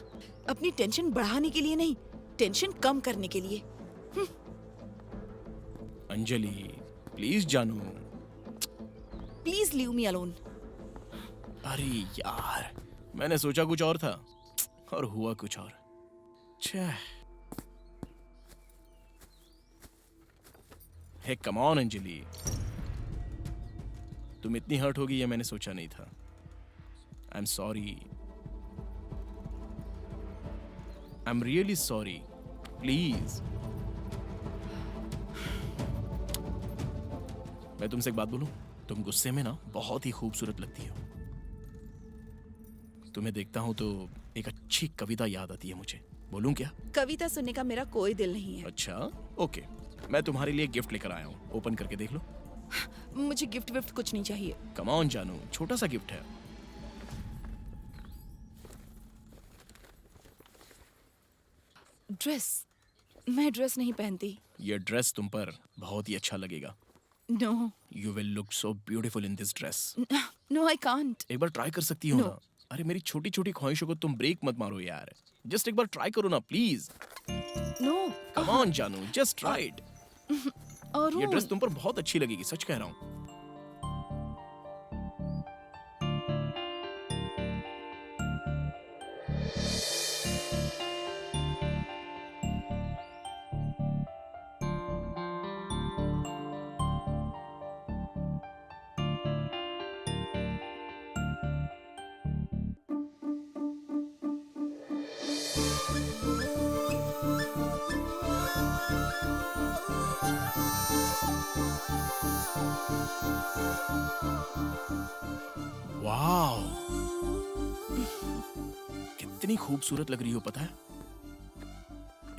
अपनी टेंशन बढ़ाने के लिए नहीं, टेंशन कम करने के लिए। अंजलि प्लीज जानू। Please leave me alone. अरे यार, मैंने सोचा कुछ और था और हुआ कुछ और। छे। हे कम ऑन अंजलि, तुम इतनी हर्ट होगी ये मैंने सोचा नहीं था। I am sorry, I am really sorry, please. मैं तुमसे एक बात बोलूं, तुम गुस्से में ना बहुत ही खूबसूरत लगती हो। तुम्हें देखता हूं तो एक अच्छी कविता याद आती है मुझे। बोलूं क्या? कविता सुनने का मेरा कोई दिल नहीं है। अच्छा ओके, मैं तुम्हारे लिए गिफ्ट लेकर आया हूँ, ओपन करके देख लो। मुझे गिफ्ट विफ्ट कुछ नहीं चाहिए। कम ऑन जानू, छोटा सा गिफ्ट है। ड्रेस? मैं ड्रेस नहीं पहनती। ये ड्रेस तुम पर बहुत ही अच्छा लगेगा। No you will look so beautiful in this dress. No I can't. एक बार ट्राई कर सकती हो No. ना। अरे मेरी छोटी छोटी ख्वाहिशों को तुम ब्रेक मत मारो यार, जस्ट एक बार ट्राई करो ना प्लीज। नो कम ऑन जानू, जस्ट ट्राई इट। और ये ड्रेस तुम पर बहुत अच्छी लगेगी, सच कह रहा हूँ। वाओ, कितनी खूबसूरत लग रही हो पता है।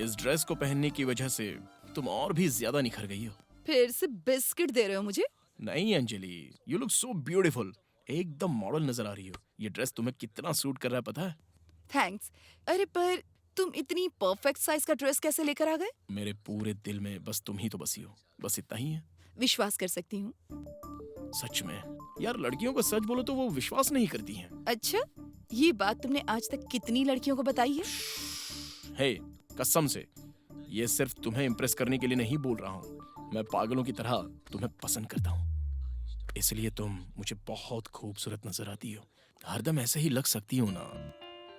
इस ड्रेस को पहनने की वजह से तुम और भी ज्यादा निखर गई हो। फिर से बिस्किट दे रहे हो मुझे? नहीं Anjali, you look so beautiful, एकदम मॉडल नजर आ रही हो। ये ड्रेस तुम्हें कितना सूट कर रहा है पता है। थैंक्स। अरे पर तुम इतनी परफेक्ट साइज का ड्रेस कैसे लेकर आ गए? मेरे पूरे दिल में बस तुम ही तो बसी हो, बस इतना ही है। विश्वास कर सकती हूँ। सच में यार, लड़कियों को सच बोलो तो वो विश्वास नहीं करती हैं। अच्छा, ये बात तुमने आज तक कितनी लड़कियों को बताई है? हे कसम से, ये सिर्फ तुम्हें इम्प्रेस करने के लिए नहीं बोल रहा हूँ। मैं पागलों की तरह तुम्हें पसंद करता हूँ, इसलिए तुम मुझे बहुत खूबसूरत नजर आती हो। हरदम ऐसे ही लग सकती हो ना।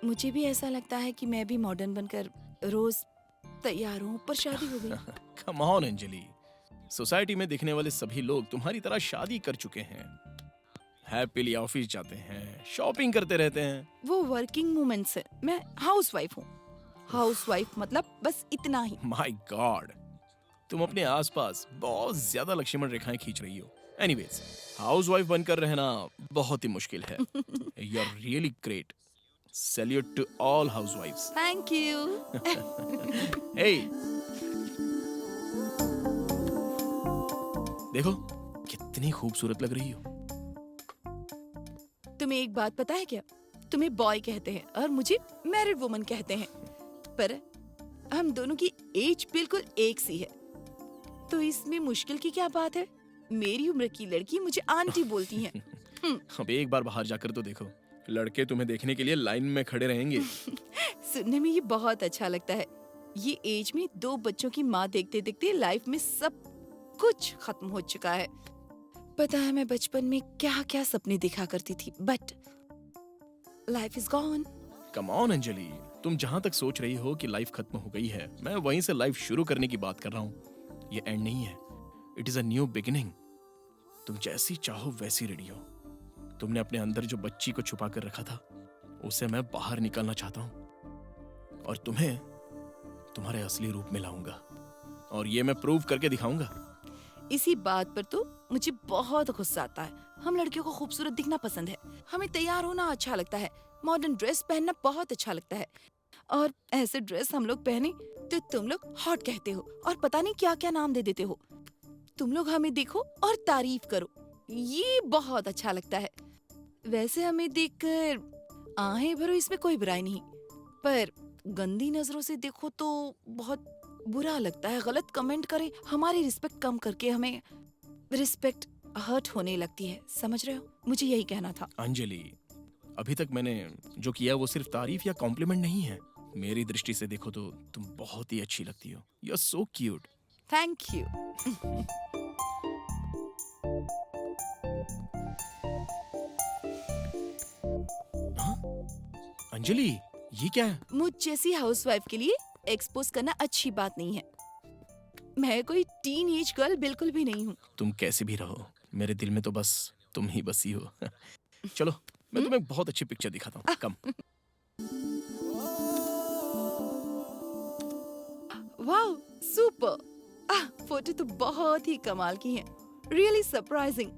मुझे भी ऐसा लगता है कि मैं भी मॉडर्न बनकर रोज तैयार हूँ, पर शादी हो गई। कम ऑन अंजलि, सोसाइटी में दिखने वाले सभी लोग तुम्हारी तरह शादी कर चुके हैं, हैप्पीली ऑफिस जाते हैं, शॉपिंग करते रहते हैं। वो वर्किंग वुमेन्स है, मैं हाउसवाइफ हूँ। हाउसवाइफ मतलब बस इतना ही। माय गॉड, तुम अपने आसपास बहुत ज्यादा लक्ष्मण रेखाएं खींच रही हो। एनीवेज, हाउसवाइफ बनकर रहना बहुत ही मुश्किल है। You are really great. Salute to all हाउसवाइफ्स। Thank you. हे, देखो कितनी खूबसूरत लग रही हो। तुम्हें एक बात पता है क्या? तुम्हें बॉय कहते हैं और मुझे मैरिड वुमन कहते हैं, पर हम दोनों की एज बिल्कुल एक सी है, तो इसमें मुश्किल की क्या बात है? मेरी उम्र की लड़की मुझे आंटी बोलती हैं। अब एक बार बाहर जाकर तो देखो, लड़के तुम्हें देखने के लिए लाइन में खड़े रहेंगे। सुनने में ये बहुत अच्छा लगता है। ये एज में 2 बच्चों की माँ देखते देखते लाइफ में सब कुछ खत्म हो चुका है। पता है मैं बचपन में क्या क्या सपने देखा करती थी, but life is gone. Come on Anjali, तुम जहाँ तक सोच रही हो कि लाइफ खत्म हो गई है, मैं वहीं से लाइफ शुरू करने की बात कर रहा हूँ। ये एंड नहीं है, it is a new beginning. तुम जैसी चाहो वैसी रेडी हो। तुमने अपने अंदर जो बच्ची को छुपा कर रखा था, उसे मैं बाहर निकालना चाहता हूँ और तुम्हें तुम्हारे असली रूप में लाऊंगा, और ये मैं प्रूव करके दिखाऊंगा। इसी बात पर तो मुझे बहुत गुस्सा आता है। हम लड़कियों को खूबसूरत दिखना पसंद है, हमें तैयार होना अच्छा लगता है, मॉडर्न ड्रेस पहनना बहुत अच्छा लगता है, और ऐसे ड्रेस हम लोग पहने तो तुम लोग हॉट कहते हो और पता नहीं क्या क्या नाम दे देते हो। तुम लोग हमें देखो और तारीफ करो, ये बहुत अच्छा लगता है। वैसे हमें देखकर आहें भरो, इसमें कोई बुराई नहीं, पर गंदी नजरों से देखो तो बहुत बुरा लगता है। गलत कमेंट करे, हमारी रिस्पेक्ट कम करके हमें रिस्पेक्ट हर्ट होने लगती है, समझ रहे हो? मुझे यही कहना था। अंजलि, अभी तक मैंने जो किया वो सिर्फ तारीफ या कॉम्प्लीमेंट नहीं है। मेरी दृष्टि से देखो तो तुम बहुत ही अच्छी लगती हो। You are so cute. Thank you. Anjali, ये क्या है? मुझ जैसी हाउसवाइफ के लिए एक्सपोज करना अच्छी बात नहीं है। मैं कोई टीन एज गर्ल बिल्कुल भी नहीं हूँ। तुम कैसे भी रहो, मेरे दिल में तो बस तुम ही बसी हो। चलो, मैं तुम्हें बहुत अच्छी पिक्चर दिखाता हूँ। कम। Wow, super! फोटो तो बहुत ही कमाल की है, रियली सरप्राइजिंग।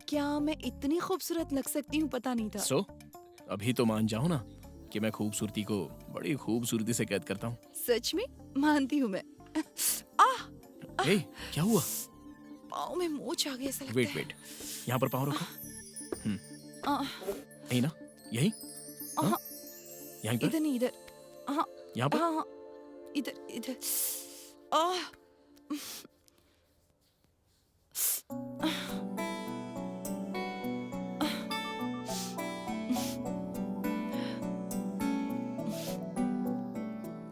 क्या मैं इतनी खूबसूरत लग सकती हूँ? पता नहीं था। सो, अभी तो मान जाओ ना कि मैं खूबसूरती को बड़ी खूबसूरती से कैद करता हूँ। सच में मानती हूँ मैं। ए, क्या हुआ? पाँव में मोच आ गई ऐसा लगता वेट है। वेट, यहाँ पर पाँव रखो। आ, यही ना? यही? हाँ? हाँ। यहीं पर? इधर नहीं, इधर। हाँ यहाँ पर? हाँ हाँ, इधर इधर। आह!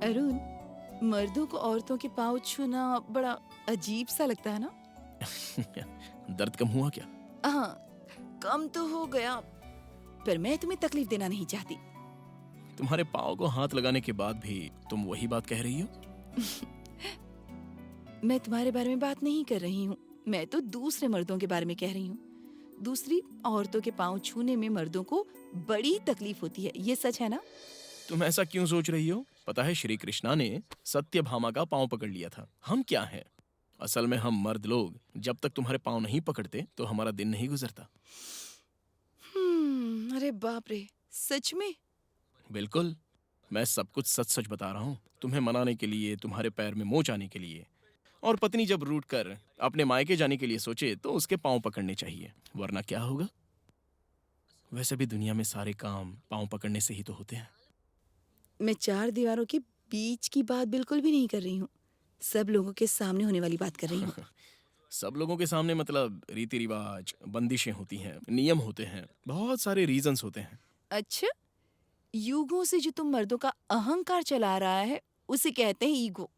अरुण, मर्दों को औरतों के पाँव छूना बड़ा अजीब सा लगता है ना? दर्द कम हुआ क्या? हाँ, कम तो हो गया, पर मैं तुम्हें तकलीफ देना नहीं चाहती। तुम्हारे पाँव को हाथ लगाने के बाद भी तुम वही बात कह रही हो? मैं तुम्हारे बारे में बात नहीं कर रही हूँ, मैं तो दूसरे मर्दों के बारे में कह रही हूँ। दूसरी औरतों के पाँव छूने में मर्दों को बड़ी तकलीफ होती है, ये सच है ना? तुम ऐसा क्यों सोच रही हो? पता है, श्री कृष्णा ने सत्यभामा का पाँव पकड़ लिया था। हम क्या हैं? असल में हम मर्द लोग जब तक तुम्हारे पाँव नहीं पकड़ते तो हमारा दिन नहीं गुजरता। अरे बाप रे, सच में? बिल्कुल, मैं सब कुछ सच सच बता रहा हूँ। तुम्हें मनाने के लिए, तुम्हारे पैर में मोच आने के लिए, और पत्नी जब रूठ कर अपने मायके जाने के लिए सोचे तो उसके पाँव पकड़ने चाहिए, वरना क्या होगा? वैसे भी दुनिया में सारे काम पाँव पकड़ने से ही तो होते हैं। मैं 4 दीवारों के बीच की बात बिल्कुल भी नहीं कर रही हूँ, सब लोगों के सामने होने वाली बात कर रही हूँ। सब लोगों के सामने मतलब रीति रिवाज, बंदिशें होती हैं, नियम होते हैं, बहुत सारे रीजंस होते हैं। अच्छा, युगों से जो तुम मर्दों का अहंकार चला रहा है उसे कहते हैं ईगो।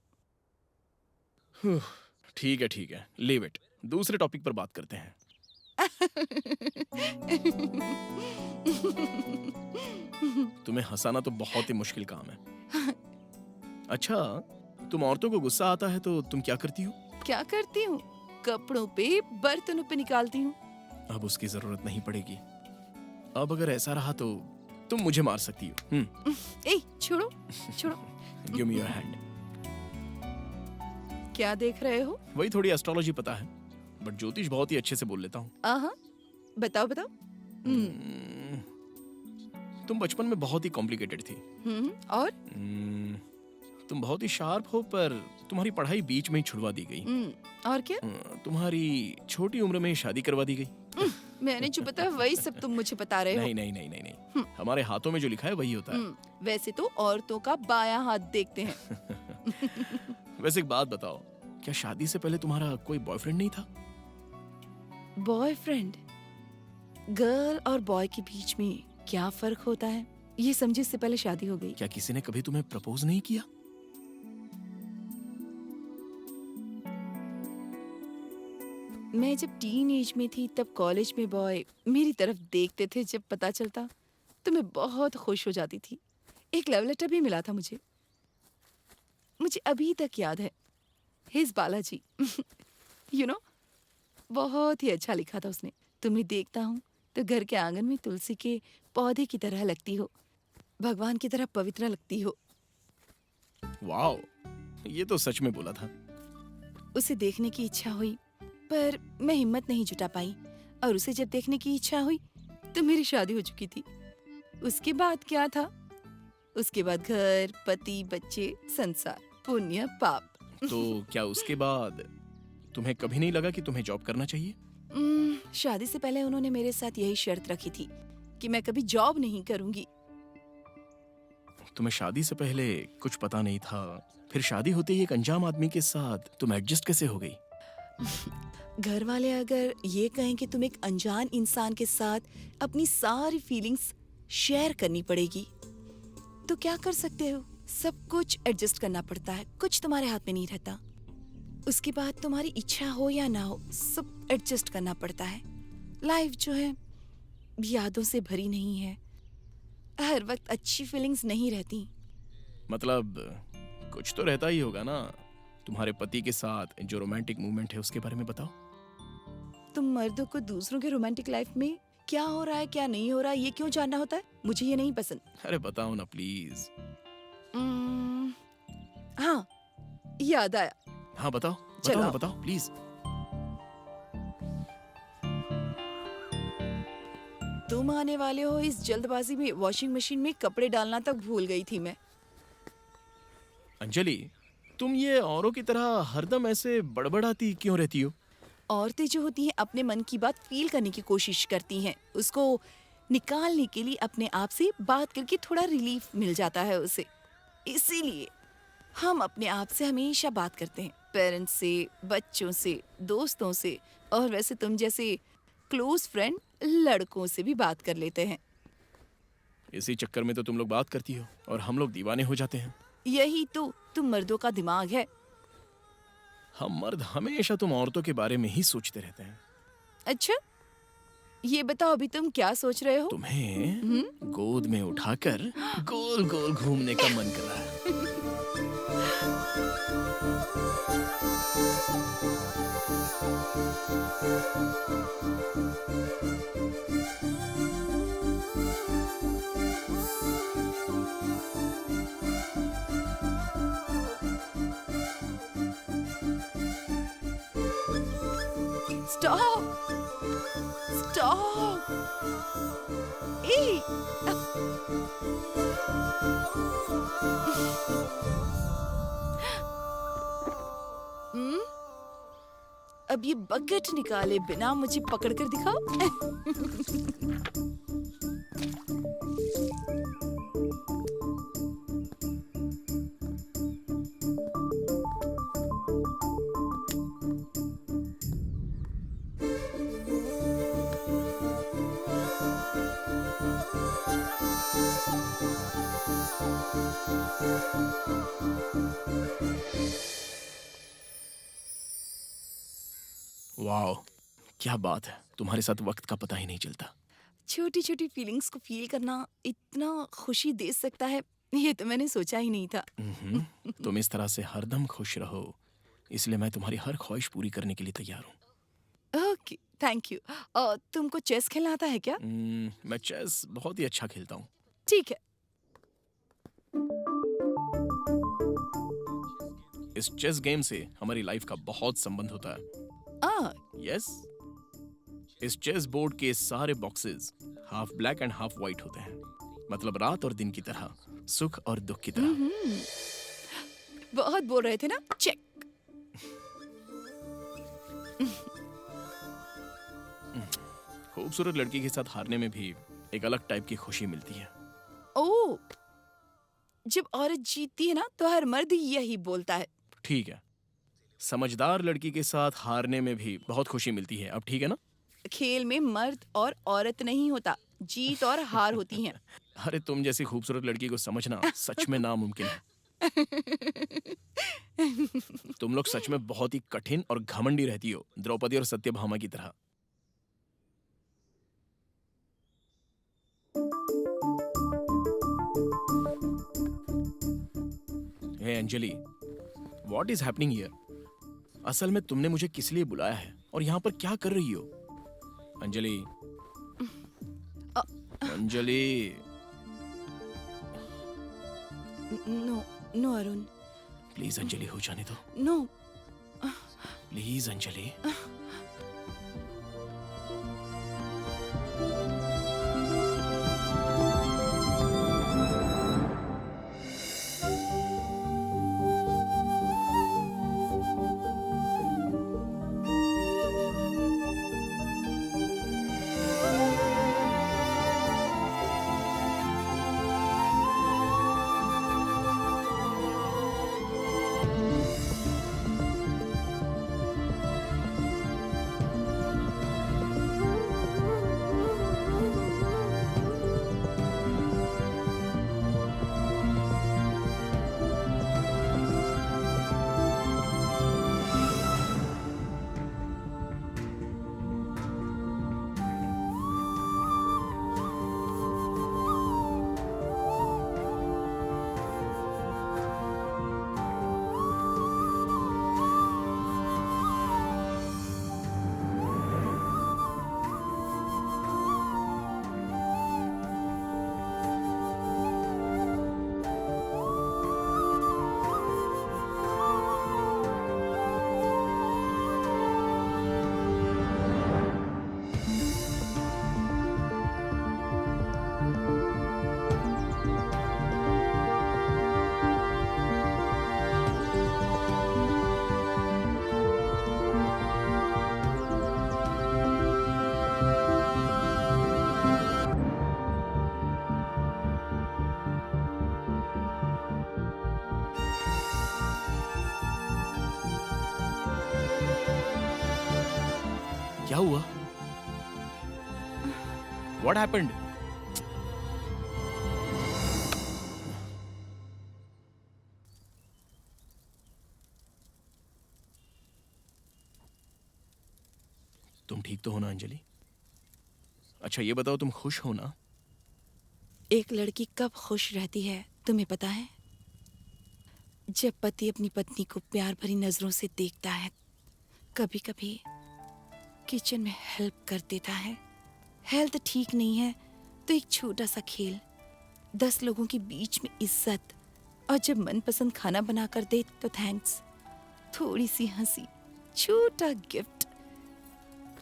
ठीक है, लीव इट। दूसरे टॉपिक पर बात करते हैं। तुम्हें हंसाना तो बहुत ही मुश्किल काम है। अच्छा, तुम औरतों को गुस्सा आता है तो तुम क्या करती हो? क्या करती हूँ? कपड़ों पे, बर्तनों पे निकालती हूँ। अब उसकी जरूरत नहीं पड़ेगी। अब अगर ऐसा रहा तो तुम मुझे मार सकती हो। ए, छोड़ो छोड़ो। Give me your hand. क्या देख रहे हो? वही थोड़ी एस्ट्रोलॉजी पता है, बट ज्योतिष बहुत ही अच्छे से बोल लेता हूँ। आहा, बताओ बताओ। तुम बचपन में बहुत ही कॉम्प्लिकेटेड थी। और तुम बहुत ही शार्प हो, पर तुम्हारी पढ़ाई बीच में ही छुड़वा दी गई। और क्या? तुम्हारी छोटी उम्र में शादी करवा दी गई। मैंने जो बताया वही सब तुम मुझे बता रहे हो। नहीं नहीं नहीं नहीं नहीं, हमारे हाथों में जो लिखा है वही होता है। वैसे तो औरतों का बायां हाथ देखते हैं। वैसे एक बात बताओ, क्या शादी से पहले तुम्हारा कोई बॉयफ्रेंड नहीं था? बॉयफ्रेंड? गर्ल और बॉय के बीच में क्या फर्क होता है, ये समझे इससे पहले शादी हो गई। क्या किसी ने कभी तुम्हें प्रपोज नहीं किया? मैं जब टीन एज में थी तब कॉलेज में बॉय मेरी तरफ देखते थे, जब पता चलता तो मैं बहुत खुश हो जाती थी। एक लव लेटर भी मिला था मुझे अभी तक याद है। हिज बालाजी। यू नो, बहुत ही अच्छा लिखा था उसने। तुम्हें देखता हूँ तो घर के आंगन में तुलसी के पौधे की तरह लगती हो, भगवान की तरह पवित्र लगती हो। वाओ, ये तो सच में बोला था। उसे देखने की इच्छा हुई पर मैं हिम्मत नहीं जुटा पाई, और उसे जब देखने की इच्छा हुई तो मेरी शादी हो चुकी थी। उसके बाद क्या था? उसके बाद घर, पति, बच्चे, संसार, पुण्य, पाप। तो क्या उसके बाद तुम्हें कभी नहीं लगा कि तुम्हें जॉब करना चाहिए? शादी से पहले उन्होंने मेरे साथ यही शर्त रखी थी कि मैं कभी जॉब नहीं करूंगी। तुम्हें शादी से पहले कुछ पता नहीं था, फिर शादी होते ही एक अनजान आदमी के साथ तुम एडजस्ट कैसे हो गई? घर वाले अगर ये कहें कि तुम एक अनजान इंसान के साथ अपनी सारी फीलिंग्स शेयर करनी पड़ेगी, तो क्या कर सकते हो? सब कुछ एडजस्ट करना पड़ता है, कुछ तुम्हारे हाथ में नहीं रहता। उसके बाद तुम्हारी इच्छा हो या ना हो, सब एडजस्ट करना पड़ता है। लाइफ जो है यादों से भरी नहीं है, हर वक्त अच्छी फीलिंग्स नहीं रहती। मतलब कुछ तो रहता ही होगा ना। तुम्हारे पति के साथ जो रोमांटिक मूवमेंट है उसके बारे में बताओ। तुम मर्दों को दूसरों के रोमांटिक लाइफ में क्या हो रहा है क्या नहीं हो रहा है ये क्यों जानना होता है? मुझे ये नहीं पसंद। अरे बताओ ना प्लीज। हाँ, याद आया। हाँ बताओ, चलो। बताओ ना, बताओ प्लीज। तुम आने वाले हो इस जल्दबाजी में वॉशिंग मशीन में कपड़े डालना तक भूल गई थी मैं। अंजलि, तुम ये औरों की तरह हरदम ऐसे बड़बड़ाती क्यों रहती हो? औरतें जो होती हैं अपने मन की बात फील करने की कोशिश करती हैं, उसको निकालने के लिए अपने आप से बात करके थोड़ा रिलीफ मिल जाता है उसे। इसीलिए हम अपने आप से हमेशा बात करते हैं, पेरेंट्स से, बच्चों से, दोस्तों से, और वैसे तुम जैसे क्लोज फ्रेंड लड़कों से भी बात कर लेते हैं। इसी चक्कर में तो तुम लोग बात करती हो और हम लोग दीवाने हो जाते हैं। यही तो तुम मर्दों का दिमाग है। हम मर्द हमेशा तुम औरतों के बारे में ही सोचते रहते हैं। अच्छा, ये बताओ अभी तुम क्या सोच रहे हो? तुम्हें गोद में उठाकर गोल गोल घूमने का मन कर रहा है। स्टॉप! स्टॉप! ए! अब ये बकेट निकाले बिना मुझे पकड़ कर दिखाओ। वाह, क्या बात है, तुम्हारे साथ वक्त का पता ही नहीं चलता। छोटी छोटी फीलिंग्स को फील करना इतना खुशी दे सकता है, ये तो मैंने सोचा ही नहीं था। तुम इस तरह से हरदम खुश रहो, इसलिए मैं तुम्हारी हर ख्वाहिश पूरी करने के लिए तैयार हूँ। Okay, thank you. तुमको चेस खेलना आता है क्या? मैं चेस बहुत ही अच्छा खेलता हूँ। ठीक है। इस चेस गेम से हमारी लाइफ का बहुत संबंध होता है। यस, इस चेस बोर्ड के सारे boxes half black and half white होते हैं, मतलब रात और दिन की तरह, सुख और दुख की तरह। बहुत बोल रहे थे ना, चेक। खूबसूरत लड़की के साथ हारने में भी एक अलग टाइप की खुशी मिलती है। ओ, जब औरत जीतती है ना तो हर मर्द यही बोलता है। ठीक है, समझदार लड़की के साथ हारने में भी बहुत खुशी मिलती है। अब ठीक है ना? खेल में मर्द और औरत नहीं होता, जीत और हार होती हैं। अरे तुम जैसी खूबसूरत लड़की को समझना सच में नामुमकिन है। तुम लोग सच में बहुत ही कठिन और घमंडी रहती हो, द्रौपदी और सत्यभामा की तरह। Hey Anjali, what is happening here? असल में तुमने मुझे किस लिए बुलाया है और यहाँ पर क्या कर रही हो? Anjali, Anjali, no no Arun, please Anjali, हो जाने दो। नो। प्लीज अंजलि। क्या हुआ? What happened? तुम ठीक तो हो ना अंजलि? अच्छा ये बताओ, तुम खुश हो ना? एक लड़की कब खुश रहती है तुम्हें पता है? जब पति अपनी पत्नी को प्यार भरी नजरों से देखता है, कभी कभी किचन में हेल्प कर देता है। हेल्थ ठीक नहीं है तो एक छोटा सा खेल, 10 लोगों के बीच में इज्जत, और जब मनपसंद खाना बना कर दे तो थैंक्स, थोड़ी सी हंसी, छोटा गिफ्ट।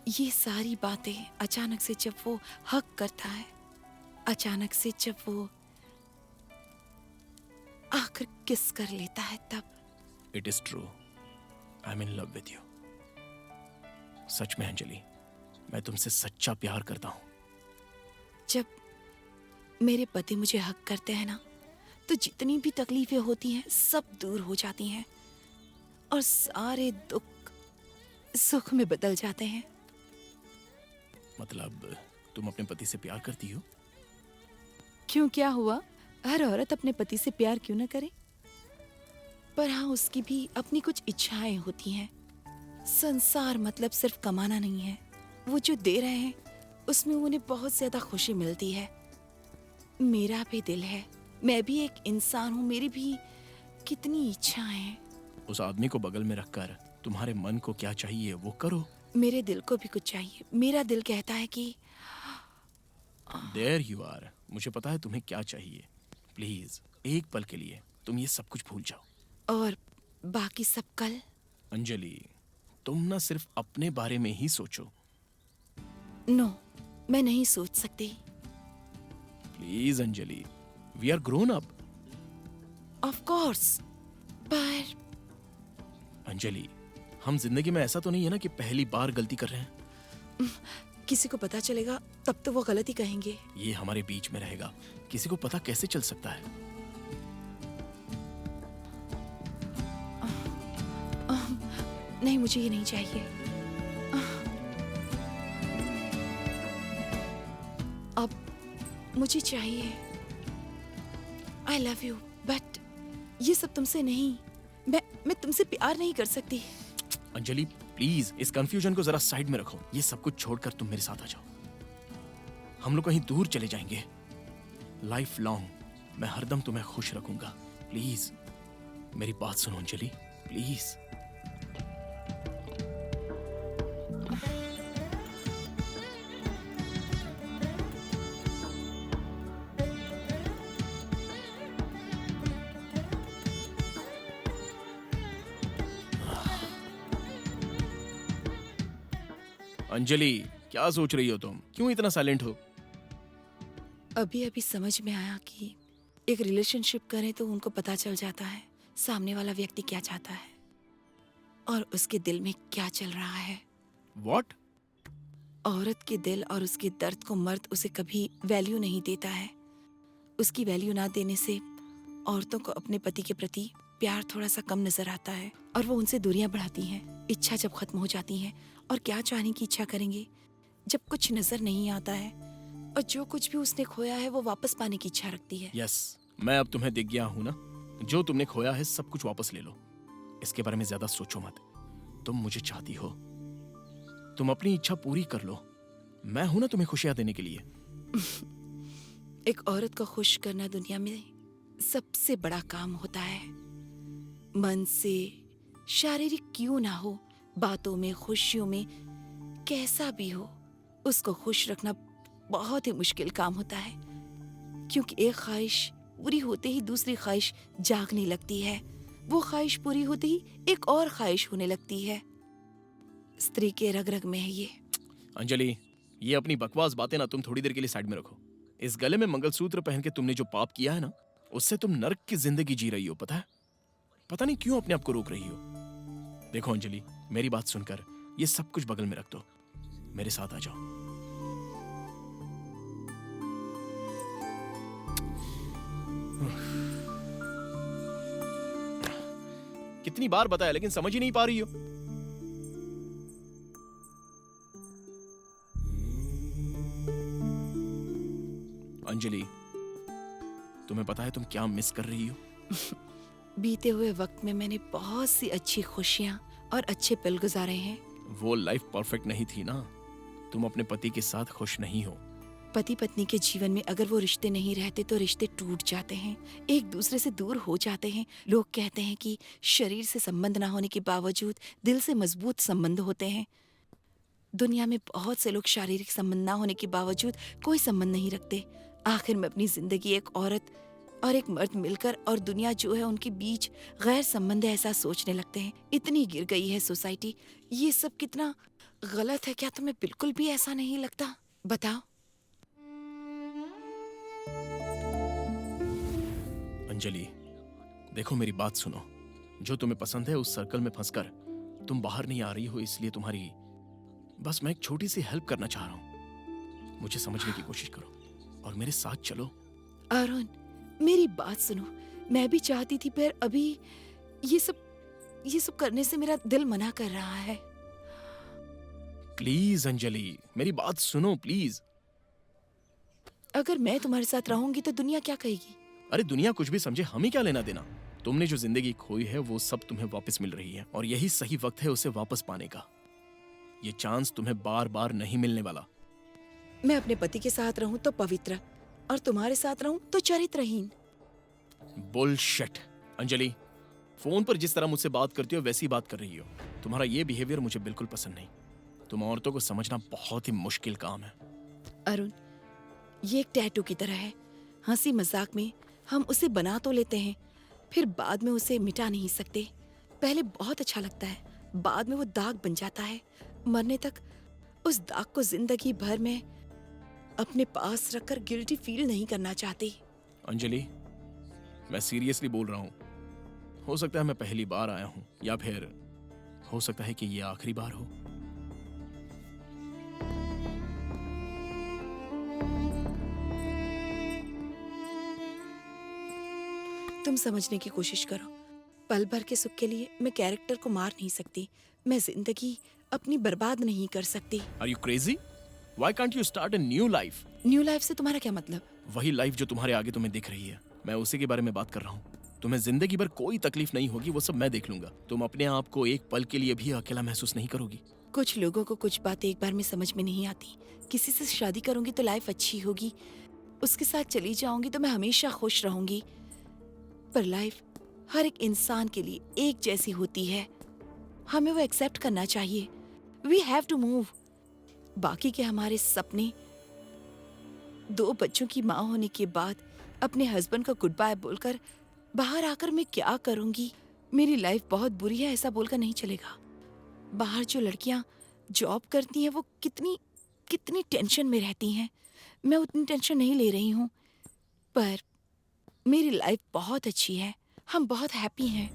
ये सारी बातें अचानक से जब वो हक करता है, अचानक से जब वो आकर किस कर लेता है, तब। It is true, I am in love with you. सच में अंजलि, मैं तुमसे सच्चा प्यार करता हूं। जब मेरे पति मुझे हक करते हैं ना, तो जितनी भी तकलीफें होती हैं सब दूर हो जाती हैं और सारे दुख सुख में बदल जाते हैं। मतलब तुम अपने पति से प्यार करती हो? क्यों, क्या हुआ? हर औरत अपने पति से प्यार क्यों ना करे? पर हाँ, उसकी भी अपनी कुछ इच्छाएं होती हैं। संसार मतलब सिर्फ कमाना नहीं है। वो जो दे रहे हैं उसमें उन्हें बहुत ज्यादा खुशी मिलती है। मेरा भी दिल है, मैं भी एक इंसान हूँ, मेरी भी कितनी इच्छाएं हैं। उस आदमी को बगल में रखकर तुम्हारे मन को क्या चाहिए वो करो। मेरे दिल को भी कुछ चाहिए। मेरा दिल कहता है कि देयर यू आर। मुझे पता है तुम्हें क्या चाहिए। प्लीज एक पल के लिए तुम ये सब कुछ भूल जाओ। और बाकी सब कल। अंजलि, तुम ना सिर्फ अपने बारे में ही सोचो। नो, मैं नहीं सोच सकती। Please Anjali, we are grown up. Of course, पर अंजलि, हम जिंदगी में ऐसा तो नहीं है ना कि पहली बार गलती कर रहे हैं। किसी को पता चलेगा तब तो वो गलती कहेंगे। ये हमारे बीच में रहेगा, किसी को पता कैसे चल सकता है? नहीं, मुझे ये नहीं चाहिए। अब मुझे चाहिए। आई लव यू, बट ये सब तुमसे नहीं। मैं तुमसे प्यार नहीं कर सकती। अंजलि प्लीज, इस कंफ्यूजन को जरा साइड में रखो। ये सब कुछ छोड़कर तुम मेरे साथ आ जाओ। हम लोग कहीं दूर चले जाएंगे। लाइफ लॉन्ग मैं हरदम तुम्हें खुश रखूंगा। प्लीज मेरी बात सुनो अंजलि, प्लीज। अंजलि, क्या सोच रही हो तुम? क्यों इतना साइलेंट हो? अभी अभी समझ में आया कि एक रिलेशनशिप करें तो उनको पता चल जाता है सामने वाला व्यक्ति क्या चाहता है और उसके दिल में क्या चल रहा है। What? औरत के दिल और उसके दर्द को मर्द उसे कभी वैल्यू नहीं देता है। उसकी वैल्यू ना देने से औरतों को अपने पति के प्रति प्यार थोड़ा सा कम नजर आता है और वो उनसे दूरियां बढ़ाती हैं। इच्छा जब खत्म हो जाती है और क्या चाहने की इच्छा करेंगे जब कुछ नजर नहीं आता है और जो कुछ भी उसने खोया है वो वापस पाने की इच्छा रखती है। यस, मैं अब तुम्हें दिख गया हूं ना। जो तुमने खोया है सब कुछ वापस ले लो। इसके बारे में ज्यादा सोचो मत। तुम मुझे चाहती हो, तुम अपनी इच्छा पूरी कर लो। मैं हूं ना तुम्हें खुशियां देने के लिए। एक औरत को खुश करना दुनिया में सबसे बड़ा काम होता है। मन से, शारीरिक क्यों ना हो, बातों में, खुशियों में, कैसा भी हो, उसको खुश रखना बहुत ही मुश्किल काम होता है। क्योंकि एक ख्वाहिश पूरी होते ही दूसरी ख्वाहिश जागने लगती है। वो ख्वाहिश पूरी होते ही एक और ख्वाहिश होने लगती है। स्त्री के रग रग में है ये। अंजलि, ये अपनी बकवास बातें ना तुम थोड़ी देर के लिए साइड में रखो। इस गले में मंगलसूत्र पहन के तुमने जो पाप किया है ना, उससे तुम नरक की जिंदगी जी रही हो। पता है? पता नहीं क्यों अपने आप को रोक रही हो। देखो अंजलि, मेरी बात सुनकर ये सब कुछ बगल में रख दो। मेरे साथ आ जाओ। कितनी बार बताया लेकिन समझ ही नहीं पा रही हो। अंजलि, तुम्हें पता है तुम क्या मिस कर रही हो? बीते हुए वक्त में मैंने बहुत सी अच्छी खुशियां और अच्छे पल गुजारे हैं। वो लाइफ परफेक्ट नहीं थी ना। तुम अपने पति के साथ खुश नहीं हो। पति पत्नी के जीवन में अगर वो रिश्ते नहीं रहते तो रिश्ते टूट जाते हैं, एक दूसरे से दूर हो जाते हैं। लोग कहते हैं कि शरीर से संबंध ना होने के बावजूद दिल से मजबूत संबंध होते हैं। दुनिया में बहुत से लोग शारीरिक संबंध ना होने के बावजूद कोई संबंध नहीं रखते। आखिर में अपनी जिंदगी एक औरत और एक मर्द मिलकर और दुनिया जो है उनके बीच गैर संबंध ऐसा सोचने लगते हैं। इतनी गिर गई है सोसाइटी। ये सब कितना गलत है। क्या तुम्हें बिल्कुल भी ऐसा नहीं लगता? बताओ। अंजलि, देखो मेरी बात सुनो। जो तुम्हें पसंद है उस सर्कल में फंसकर तुम बाहर नहीं आ रही हो, इसलिए तुम्हारी बस मैं एक छोटी सी हेल्प करना चाह रहा हूँ। मुझे समझने की कोशिश करो और मेरे साथ चलो। अरुण, मेरी बात सुनो। मैं भी चाहती थी पर अभी ये सब करने से मेरा दिल मना कर रहा है। प्लीज अंजलि, मेरी बात सुनो प्लीज। अगर मैं तुम्हारे साथ रहूंगी तो दुनिया क्या कहेगी? अरे दुनिया कुछ भी समझे, हमें क्या लेना देना। तुमने जो जिंदगी खोई है वो सब तुम्हें वापस मिल रही है और यही सही वक्त है उसे वापस पाने का। ये चांस तुम्हें बार बार नहीं मिलने वाला। मैं अपने पति के साथ रहूं तो पवित्र और तुम्हारे साथ रहूं तो चरित्रहीन। बुलशिट। अंजलि, फोन पर जिस तरह मुझसे बात करती हो वैसी बात कर रही हो। तुम्हारा ये बिहेवियर मुझे बिल्कुल पसंद नहीं। तुम औरतों को समझना बहुत ही मुश्किल काम है। अरुण, ये एक टैटू की तरह है। हंसी मजाक में हम उसे बना तो लेते हैं, फिर बाद में उसे मिटा नहीं सकते। पहले बहुत अच्छा लगता है, बाद में वो दाग बन जाता है। मरने तक उस दाग को जिंदगी भर में अपने पास रखकर गिल्टी फील नहीं करना चाहती। अंजलि, मैं सीरियसली बोल रहा हूँ। हो सकता है मैं पहली बार आया हूं, या फिर हो सकता है कि ये आखिरी बार हो। तुम समझने की कोशिश करो। पल भर के सुख के लिए मैं कैरेक्टर को मार नहीं सकती। मैं जिंदगी अपनी बर्बाद नहीं कर सकती। Are you crazy? Why can't you start a new life? New life से तुम्हारा क्या मतलब? वही लाइफ जो तुम्हारे आगे तुम्हें दिख रही है, मैं उसी के बारे में बात कर रहा हूँ। तुम्हें जिंदगी भर कोई तकलीफ नहीं होगी, वो सब मैं देख लूंगा। तुम अपने आप को एक पल के लिए भी अकेला महसूस नहीं करोगी। कुछ लोगों को कुछ बातें एक बार में समझ में नहीं आती। किसी से शादी करूंगी तो लाइफ अच्छी होगी, उसके साथ चली जाऊंगी तो मैं हमेशा खुश रहूंगी। पर लाइफ हर एक इंसान के लिए एक जैसी होती है, हमें वो एक्सेप्ट करना चाहिए। We have to move. बाकी के हमारे सपने, 2 बच्चों की माँ होने के बाद अपने हस्बैंड का गुड बाय बोलकर बाहर आकर मैं क्या करूंगी? मेरी लाइफ बहुत बुरी है ऐसा बोलकर नहीं चलेगा। बाहर जो लड़कियां जॉब करती हैं वो कितनी कितनी टेंशन में रहती हैं। मैं उतनी टेंशन नहीं ले रही हूँ, पर मेरी लाइफ बहुत अच्छी है, हम बहुत हैप्पी हैं।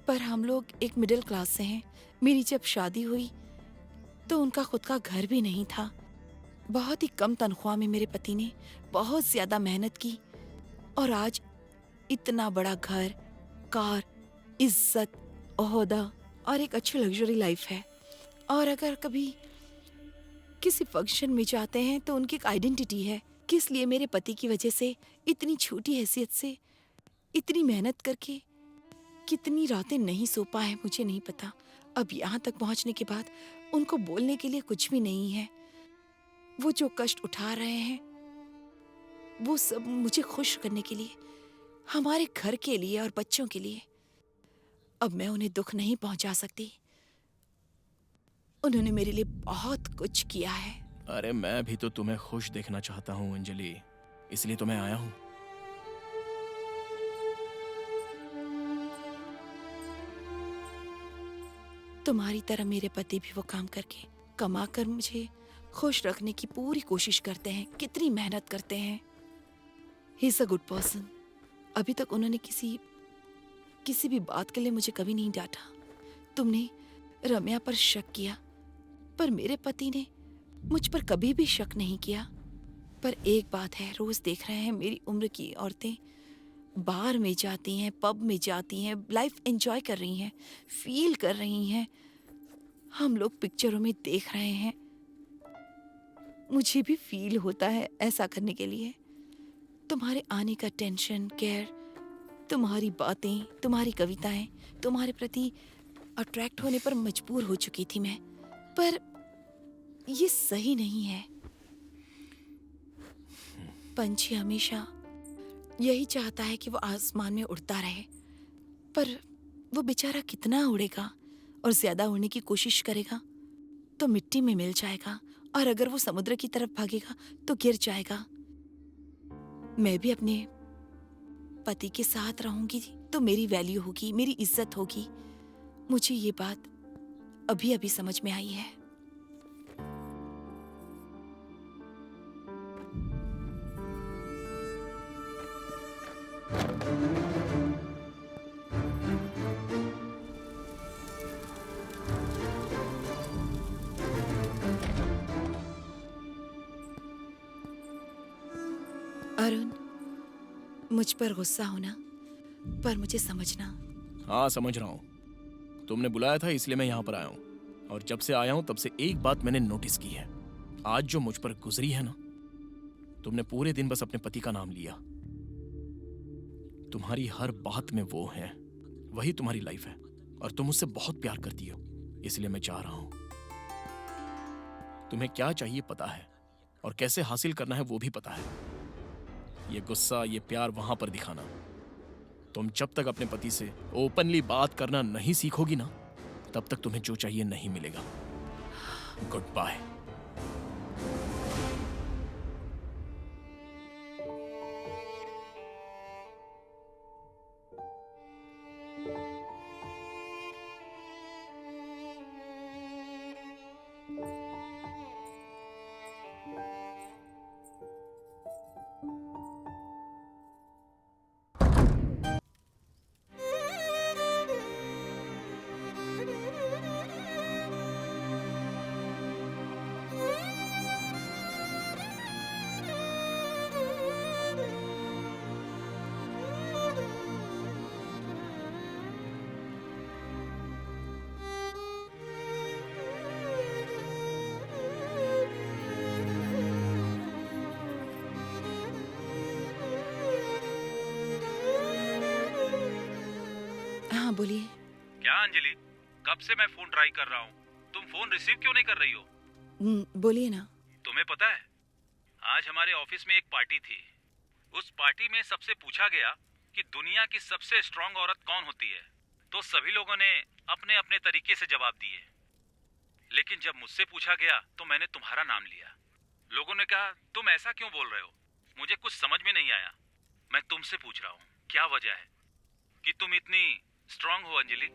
पर हम लोग एक मिडिल क्लास से हैं। मेरी जब शादी हुई तो उनका खुद का घर भी नहीं था। बहुत ही कम तनख्वाह में मेरे पति ने बहुत ज्यादा मेहनत की और आज इतना बड़ा घर, कार, इज्जत, ओहदा और एक अच्छी लग्जरी लाइफ है। और अगर कभी किसी फंक्शन में जाते हैं तो उनकी एक आइडेंटिटी है। किस लिए मेरे पति की वजह से इतनी छोटी हैसियत से इतनी मेहनत करके कितनी रातें नहीं सो पाए मुझे नहीं पता। अब यहाँ तक पहुँचने के बाद उनको बोलने के लिए कुछ भी नहीं है। वो जो कष्ट उठा रहे हैं वो सब मुझे खुश करने के लिए, हमारे घर के लिए और बच्चों के लिए। अब मैं उन्हें दुख नहीं पहुंचा सकती। उन्होंने मेरे लिए बहुत कुछ किया है। अरे मैं भी तो तुम्हें खुश देखना चाहता हूँ अंजलि, इसलिए तो मैं आया हूँ। तुम्हारी तरह मेरे पति भी वो काम करके कमा कर मुझे खुश रखने की पूरी कोशिश करते हैं। कितनी मेहनत करते हैं। He is a good person. अभी तक उन्होंने किसी भी बात के लिए मुझे कभी नहीं डांटा। तुमने रम्या पर शक किया, पर मेरे पति ने मुझ पर कभी भी शक नहीं किया। पर एक बात है, रोज देख रहे हैं मेरी उम्र की औरतें बार में जाती हैं, पब में जाती हैं, लाइफ एंजॉय कर रही हैं, फील कर रही हैं। हम लोग पिक्चरों में देख रहे हैं। मुझे भी फील होता है ऐसा करने के लिए। तुम्हारे आने का टेंशन, केयर, तुम्हारी बातें, तुम्हारी कविताएं, तुम्हारे प्रति अट्रैक्ट होने पर मजबूर हो चुकी थी मैं। पर ये सही नहीं है। पंछी हमेशा यही चाहता है कि वो आसमान में उड़ता रहे, पर वो बेचारा कितना उड़ेगा और ज्यादा उड़ने की कोशिश करेगा तो मिट्टी में मिल जाएगा, और अगर वो समुद्र की तरफ भागेगा तो गिर जाएगा। मैं भी अपने पति के साथ रहूंगी तो मेरी वैल्यू होगी, मेरी इज्जत होगी। मुझे ये बात अभी अभी समझ में आई है। अरुण, मुझ पर गुस्सा होना, पर मुझे समझना। हाँ समझ रहा हूँ। तुमने बुलाया था इसलिए मैं यहाँ पर आया हूँ, और जब से आया हूँ तब से एक बात मैंने नोटिस की है। आज जो मुझ पर गुजरी है ना, तुमने पूरे दिन बस अपने पति का नाम लिया। तुम्हारी हर बात में वो है, वही तुम्हारी लाइफ है, और तुम उससे बहुत प्यार करती हो। इसलिए मैं चाह रहा हूं, तुम्हें क्या चाहिए पता है, और कैसे हासिल करना है वो भी पता है। ये गुस्सा, ये प्यार वहां पर दिखाना, तुम जब तक अपने पति से ओपनली बात करना नहीं सीखोगी ना, तब तक तुम्हें जो चाहिए नहीं मिलेगा। Goodbye. बोलिए। क्या अंजलि, कब से मैं फोन ट्राई कर रहा हूँ, तुम फोन रिसीव क्यों नहीं कर रही हो? बोलिए ना। तुम्हें पता है, आज हमारे ऑफिस में एक पार्टी थी। उस पार्टी में सबसे पूछा गया कि दुनिया की सबसे स्ट्रांग औरत कौन होती है, तो सभी लोगों ने अपने अपने तरीके से जवाब दिए। लेकिन जब मुझसे पूछा गया तो मैंने तुम्हारा नाम लिया। लोगों ने कहा तुम ऐसा क्यों बोल रहे हो? मुझे कुछ समझ में नहीं आया। मैं तुमसे पूछ रहा हूँ, क्या वजह है कि तुम इतनी स्ट्रांग हो अंजलि?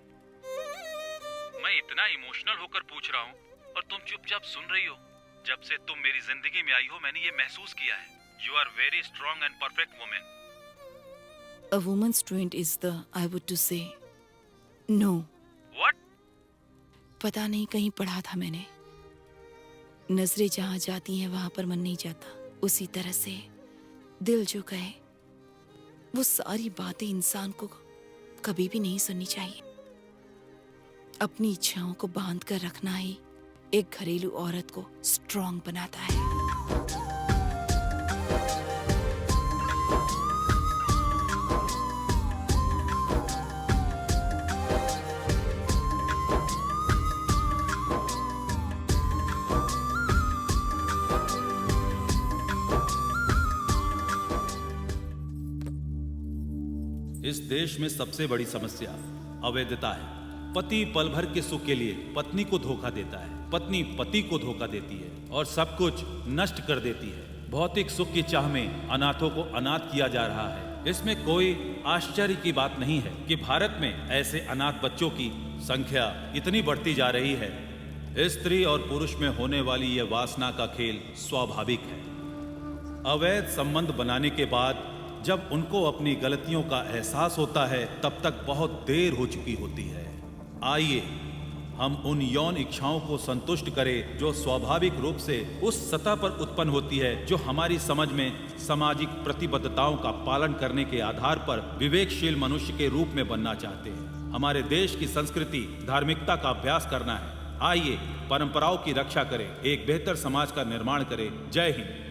मैं इतना इमोशनल होकर पूछ रहा हूँ और तुम चुपचाप सुन रही हो। जब से तुम मेरी जिंदगी में आई हो मैंने ये महसूस किया है, you are very strong and perfect women. A woman's strength is the, I would to say, no. What? पता नहीं, कहीं पढ़ा था मैंने, नजरें जहाँ जाती हैं वहां पर मन नहीं जाता। उसी तरह से दिल जो कहे वो सारी बातें इंसान को कभी भी नहीं सुननी चाहिए। अपनी इच्छाओं को बांध कर रखना ही एक घरेलू औरत को स्ट्रांग बनाता है। इस देश में सबसे बड़ी समस्या अवैधता है। पति पल भर के सुख के लिए पत्नी को धोखा देता है, पत्नी पति को धोखा देती है और सब कुछ नष्ट कर देती है। भौतिक सुख की चाह में अनाथों को अनाथ किया जा रहा है। इसमें कोई आश्चर्य की बात नहीं है कि भारत में ऐसे अनाथ बच्चों की संख्या इतनी बढ़ती जा रही है। स्त्री और पुरुष में होने वाली यह वासना का खेल स्वाभाविक है। अवैध संबंध बनाने के बाद जब उनको अपनी गलतियों का एहसास होता है तब तक बहुत देर हो चुकी होती है। आइए हम उन यौन इच्छाओं को संतुष्ट करें जो स्वाभाविक रूप से उस सतह पर उत्पन्न होती है जो हमारी समझ में सामाजिक प्रतिबद्धताओं का पालन करने के आधार पर विवेकशील मनुष्य के रूप में बनना चाहते हैं। हमारे देश की संस्कृति धार्मिकता का अभ्यास करना है। आइए परंपराओं की रक्षा करें, एक बेहतर समाज का निर्माण करें। जय हिंद।